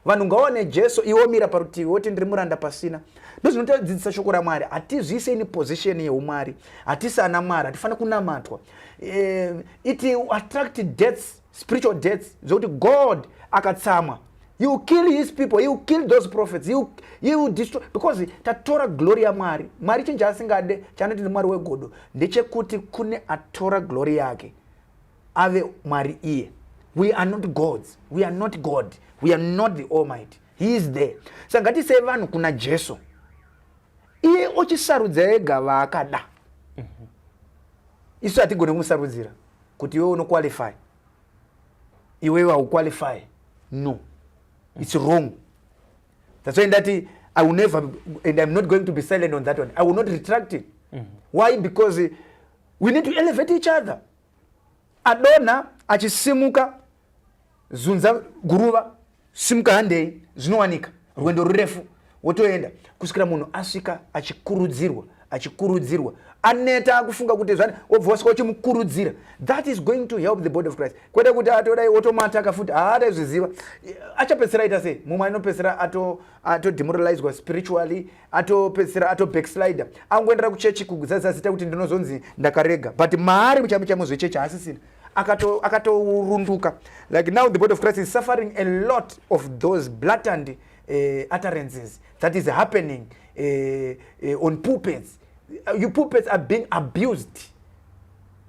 Vanhu ngaone Jesu iwo mira parutivi woti ndiri muranda pasina. Ndozvinotadzidzisa shoko raMwari. Hatizvise in position yeumwari. Hatisi ana Mwari. Hatifana kunamatwa. It will attract deaths, spiritual deaths. Zvokuti God akatsama. He will kill his people. He will kill those prophets. He will destroy. Because tatora glory yaMwari. Mwari chinhu chaasingade chanoti ndimwari wegodo ndechekuti kune atora glory yake ave Mwari iye. We are not gods. We are not God. We are not the Almighty. He is there. Saka ngatisei vanhu kuna Jesu. Iye ochisarudza ega vaakada. Isu hatigone kumusarudzira kuti iwe unoqualify. Iwe hauqualify. No. It's wrong. That's why ndati I will never, and I'm not going to be silent on that one. I will not retract it. Why? Because we need to elevate each other. Adona achisimuka zunza guruva simuka handei zinowanika rwendo rurefu wotoenda kusvikira munhu asvika achikurudzirwa aneta akufunga kuti zvani obva wasvika uchimukurudzira. That is going to help the body of Christ. Kwete kuti atodai otomata futi haatazviziva achapedzisira aita sei. Mumwe anopedzisira ato demoralized spiritually, atopedzisira ato backslider, angoendera kuchechi kuzazita kuti ndinozonzi ndakarega, but maari muchamu zvechechi haasisina akatorunduka. Like now the body of Christ is suffering a lot of those blatant utterances that is happening on pulpits. You pulpits are being abused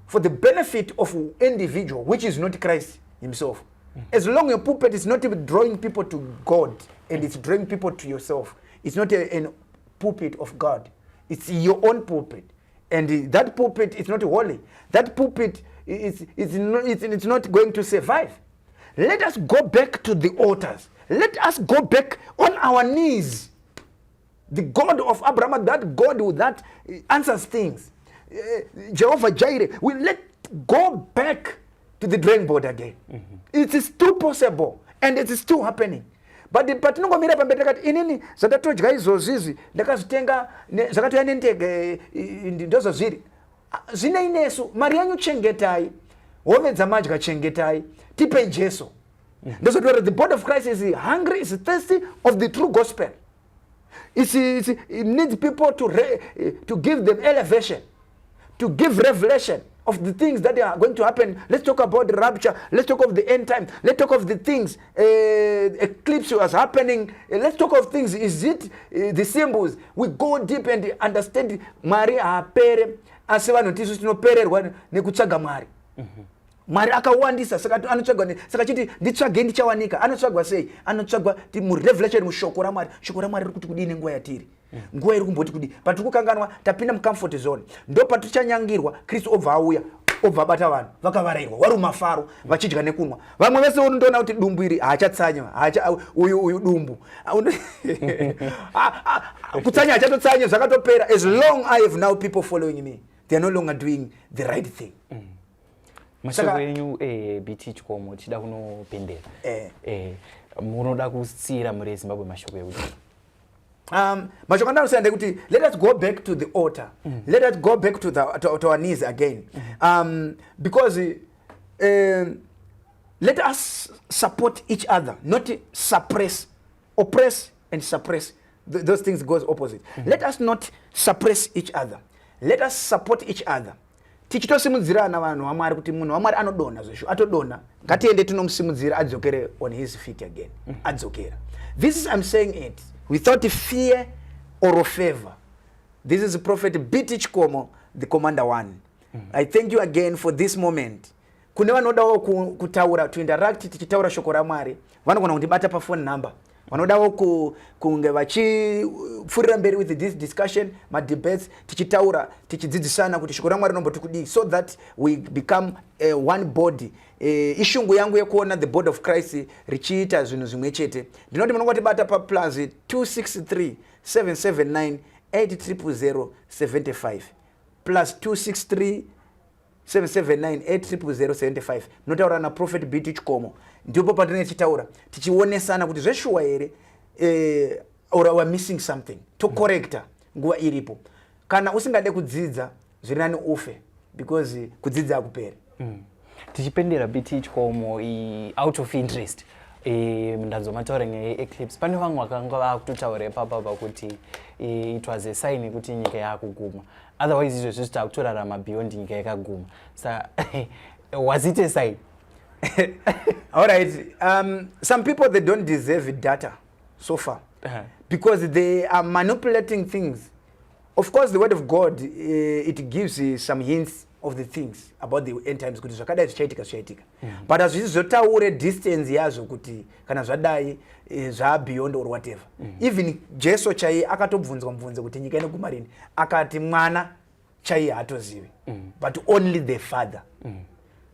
for the benefit of individual, which is not Christ himself. As long as your pulpit is not even drawing people to God and it's drawing people to yourself, it's not a pulpit of God. It's your own pulpit, and that pulpit is not holy. That pulpit it's not going to survive. Let us go back to the altars. Let us go back on our knees. The God of Abraham, that God that answers things, Jehovah Jireh, we let go back to the drawing board again. It is still possible, and it is still happening. But patinongomira pamberi inini zvatodya izvozvizi ndakazvitenga zvakatoya nendege ndozvo zviri zvine inesu mari yanyu chengetai, hove dzamadya chengetai, tipei Jesu. The body of Christ is hungry, is thirsty of the true gospel. It needs people to give them elevation, to give revelation of the things that are going to happen. Let's talk about the rapture. Let's talk of the end time. Let's talk of the things. Eclipse was happening. Let's talk of things. Is it the symbols? We go deep and understand. Mari apere asiva notisu tinopererwa nekutsvaga Mwari. Mwari akawandisa saka anotsvagwa saka chiti nditsvage ndichawanika. Anotsvagwa sei? Anotsvagwa mu revelation mushoko raMwari. Shoko raMwari rikuti kudini nguva yatiri. Nguva iri kumboti kudini. Patiri kukanganwa tapinda mu comfort zone. Ndo patichanyangirwa Kristu obva auya. Obva bata vanhu vakavarairwa vari mumafaro vachidya nekunwa. Vamwe vese unondoona kuti dumbu iri haachatsanya, uyu dumbu. Kutsanya hachatotsanya zvakatopera. As long I have now people following me, they are no longer doing the right thing. Mashoko yenyu BT Chikomo chida kunopendera. Munoda kusira muri Zimbabwe mashoko ekuti. Mashoko andosenda kuti let us go back to the altar. Let us go back to our knees again. Because let us support each other, not suppress, oppress and suppress. Those things goes opposite. Let us not suppress each other. Let us support each other. Tichitosimudzirana vanhu vaMwari kuti munhu waMwari anodona zvesho atodona ngatiende tinomusimudzira adzokere on his feet again. Adzokera. This is I'm saying it without fear or favor. This is the prophet BT Chikomo, the commander one. I thank you again for this moment. Kune vanodawo kutaura to interact tichitaura shoko raMwari vanogona kundibata pa phone number. Vanodawo kunge vachipfurira mberi with this discussion, my debates, tichitaura, tichidzidzisana kuti shoko raMwari rinomboti kudii, so that we become one body. Ishungu yangu yekuona the body of Christ richiita zvinhu zvimwe chete. Ndinoti munongotibata pa plus 263 779 800075 plus 263 779 800075. Notaura na prophet BT Chikomo. Ndipo patine chitaura tichionesana kuti zveshuwa here or we are missing something to correcta nguva iripo. Kana usingade kudzidza zvirinani ufe because kudzidza akuperi. Tichipendera BT Chikomo out of interest. Ndanzo mataura eclipse pane vamwe vakanga vakutotaura papa kuti it was a sign kuti nyika yakuguma. Otherwise izvo zvisi takutorarama beyond nyika yakaguma. Was it a sign? All right. Some people, they don't deserve data so far because they are manipulating things. Of course, the word of God, it gives some hints of the things about the end times. But as you zotaure distance yazo kuti kana zvadai zva beyond or whatever. Even Jesu chai akatobvunzwa mvunzo kuti nyika inoguma rini. Akati mwana chai hatozivi. But only the Father.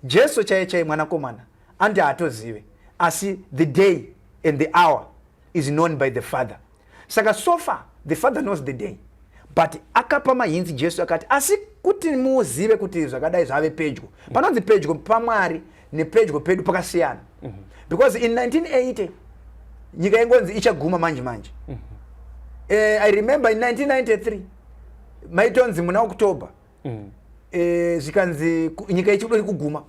Jesu chai mwanakomana andi hatozive asi the day and the hour is known by the Father. Saka so far the Father knows the day, but akapa mahinzi Jesu akati asi kuti muzive kuti zvakadai zvave pedyo. Panonzi pedyo paMwari nepedyo pedu pakasiyana. Because in 1980 nyika ingonzi ichaguma manje. I remember in 1993 maitonzi muna October zvikanzi nyika ichidori kuguma.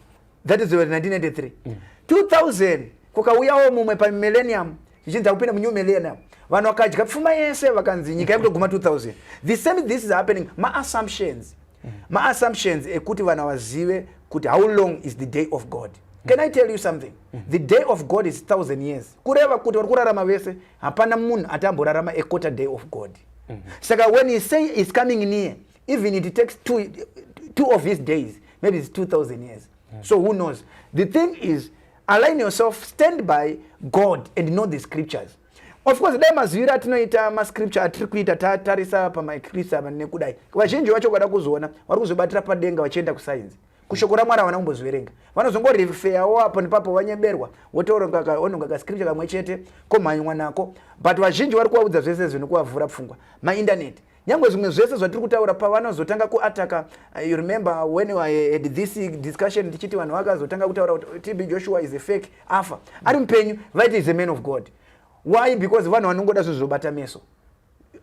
That is 1993. 2000 kukauyawo mumwe pa millennium zichinza kupinda mu new millennium. Vanhu vakadya pfuma yese vakanzi nyika yakuguma 2000. The same this is happening. Ma assumptions ekuti vanhu vazive kuti how long is the day of God. Can I tell you something? The day of God is 1000 years. Kureva kuti vari kurarama vese hapana munhu atamborarama a quarter day of God. Saka when he say it's coming near, even it takes two of his days, maybe it's 2000 years. So who knows? The thing is, align yourself, stand by God and know the scriptures. Of course, dai mazivira atinoita mascripture atiri kuita tatarisa pamakrista nekudai. Vazhinji vacho kada kuzoona vari kuzobatira padenga vachienda kusainzi. Kushoko raMwari havana kumbozviverenga. Vanozongorefeyawo apo nepapo vanyeberwa votaura ononga kascripture kamwe chete komhanywa nako. But vazhinji vari kuvaudza zvese zvinokuvavhura pfungwa. Mainternet. Nyangwe zvimwe zvese zvatiri kutaura pavanozotanga kuataka. You remember when I had this discussion ndichiti vanhu vakazotanga kutaura kuti TB Joshua is a fake afa. Ari mupenyu vaiti is a man of God. Why? Because vanhu vanongoda zvozobata meso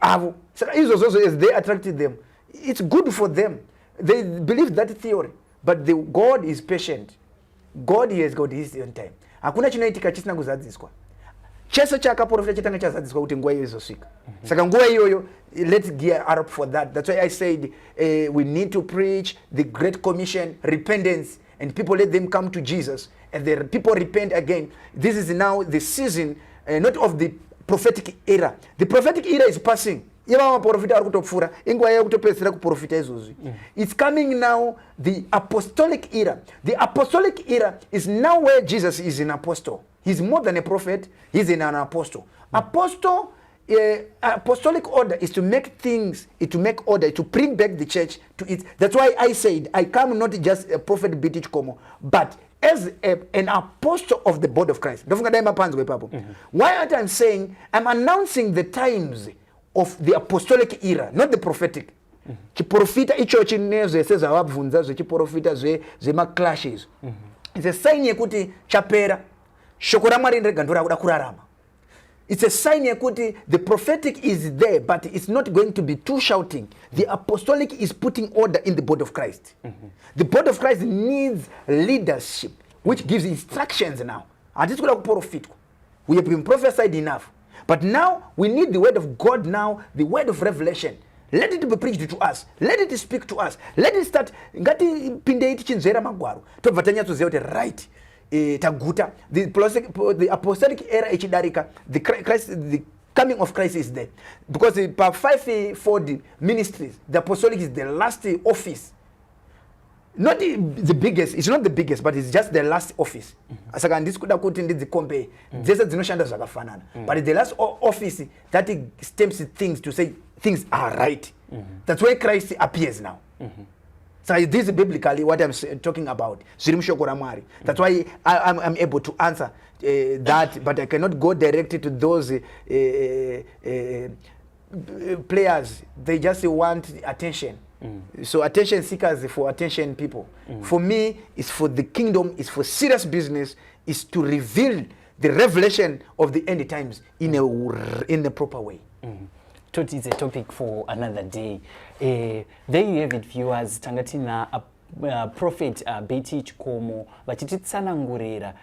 avo. Saka izvozvo as they attracted them, it's good for them. They believe that theory. But God is patient. God has got his own time. Hakuna chinoitika chisina kuzadziswa. Chese chakaprofita chitanga chazadziswa kuti nguva iyo izosvika. Saka nguva iyoyo, let's gear up for that. That's why I said we need to preach the Great Commission, repentance, and people let them come to Jesus. And the people repent again. This is now the season, not of the prophetic era. The prophetic era is passing. It's coming now, the apostolic era. The apostolic era is now where Jesus is an apostle. He's more than a prophet, he's an apostle. Apostolic order is to make things, to make order, to bring back the church to it. That's why I said, I come not just a prophet, Chikomo, but as an apostle of the body of Christ. Don't forget why aren't I saying, I'm announcing the times of the apostolic era, not the prophetic. Chiprofita icho chinezwe seza wabvunza zwe chiprofita zwe ma clashes. It's a sign yekuti chapera shoko raMwari ndirega ndora kuda kurarama. It's a sign yekuti the prophetic is there, but it's not going to be too shouting. The apostolic is putting order in the body of Christ. The body of Christ needs leadership, which gives instructions now. We have been prophesied enough. But now we need the word of God now, the word of revelation. Let it be preached to us. Let it speak to us. Let it start. Ngati pinde iti chinzera magwaru. Tobvatanya tuzeote right. Taguta. The apostolic era ichidarika. The coming of Christ is there. Because the 540 ministries, the apostolic is the last office. Not the biggest, it's not the biggest, but it's just the last office. Saka ndisikuda kuti ndidzikombe. Dzese dzinoshanda zvakafanana. But the last office that stamps things to say things are right. That's why Christ appears now. So this is biblically what I'm talking about. That's why I'm able to answer that, but I cannot go directly to those players. They just want attention. So attention seekers for attention people. For me, it's for the kingdom, it's for serious business, is to reveal the revelation of the end times in a proper way. It is a topic for another day. There you have it, viewers. Tangatina prophet Betty Chikomo vachititsanangurira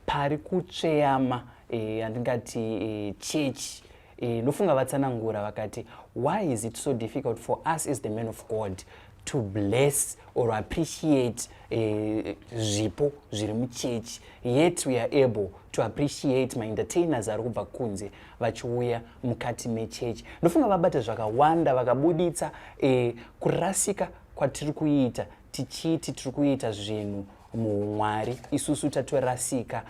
pari kutsveyama andingati church. Nofunga vatsanangura vakati, why is it so difficult for us as the men of God to bless or appreciate zvipo zviri muchechi, yet we are able to appreciate ma-entertainers ari kubva kunze vachiuya mukati mechechi. Nofunga vabata zvakawanda vakabuditsa kurasika kwatiri kuita tichiti tiri kuita zvinhu muMwari, isusu tatorasika.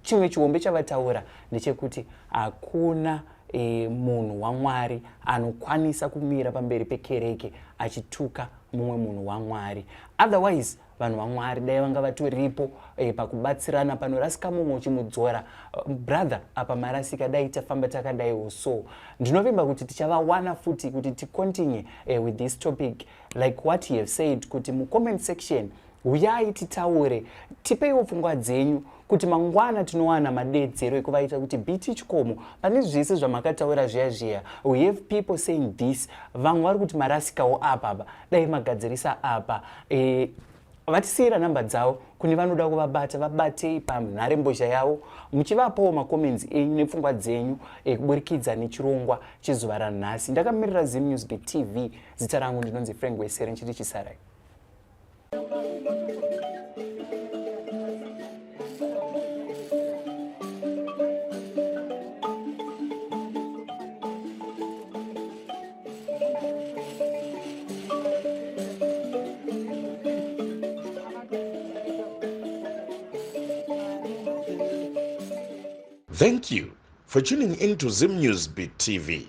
Chimwe chiombe chavataura ndechekuti hakuna munhu waMwari anokwanisa kumira pamberi pekereke achituka mumwe munhu waMwari. Otherwise vanhu vaMwari dai vanga vatoripo pakubatsirana panorasika mumwe uchimudzora, brother apa marasika dai tafamba takadaiwo. So ndinovimba kuti tichavawana futi kuti ticontinue with this topic like what you have said, kuti mucomment section uyai titaure, tipeiwo pfungwa dzenyu kuti mangwana tinowana madedzero ekuvaita kuti BT Chikomo pane zvese zvamakataura zviya we have people saying this, vamwe vari kuti marasikawo apa dai magadzirisa apa. Vatisiyira namba dzavo kune vanoda kuvabata vabatei panharembozha yavo, muchivapawo macomments enyu nepfungwa dzenyu kuburikidza nechirongwa chezuva ranhasi. Ndakamirira Zim News Beat TV, zita rangu ndinonzi Frank Wesere, nchiti chisarai. Thank you for tuning in to Zim News Beat TV.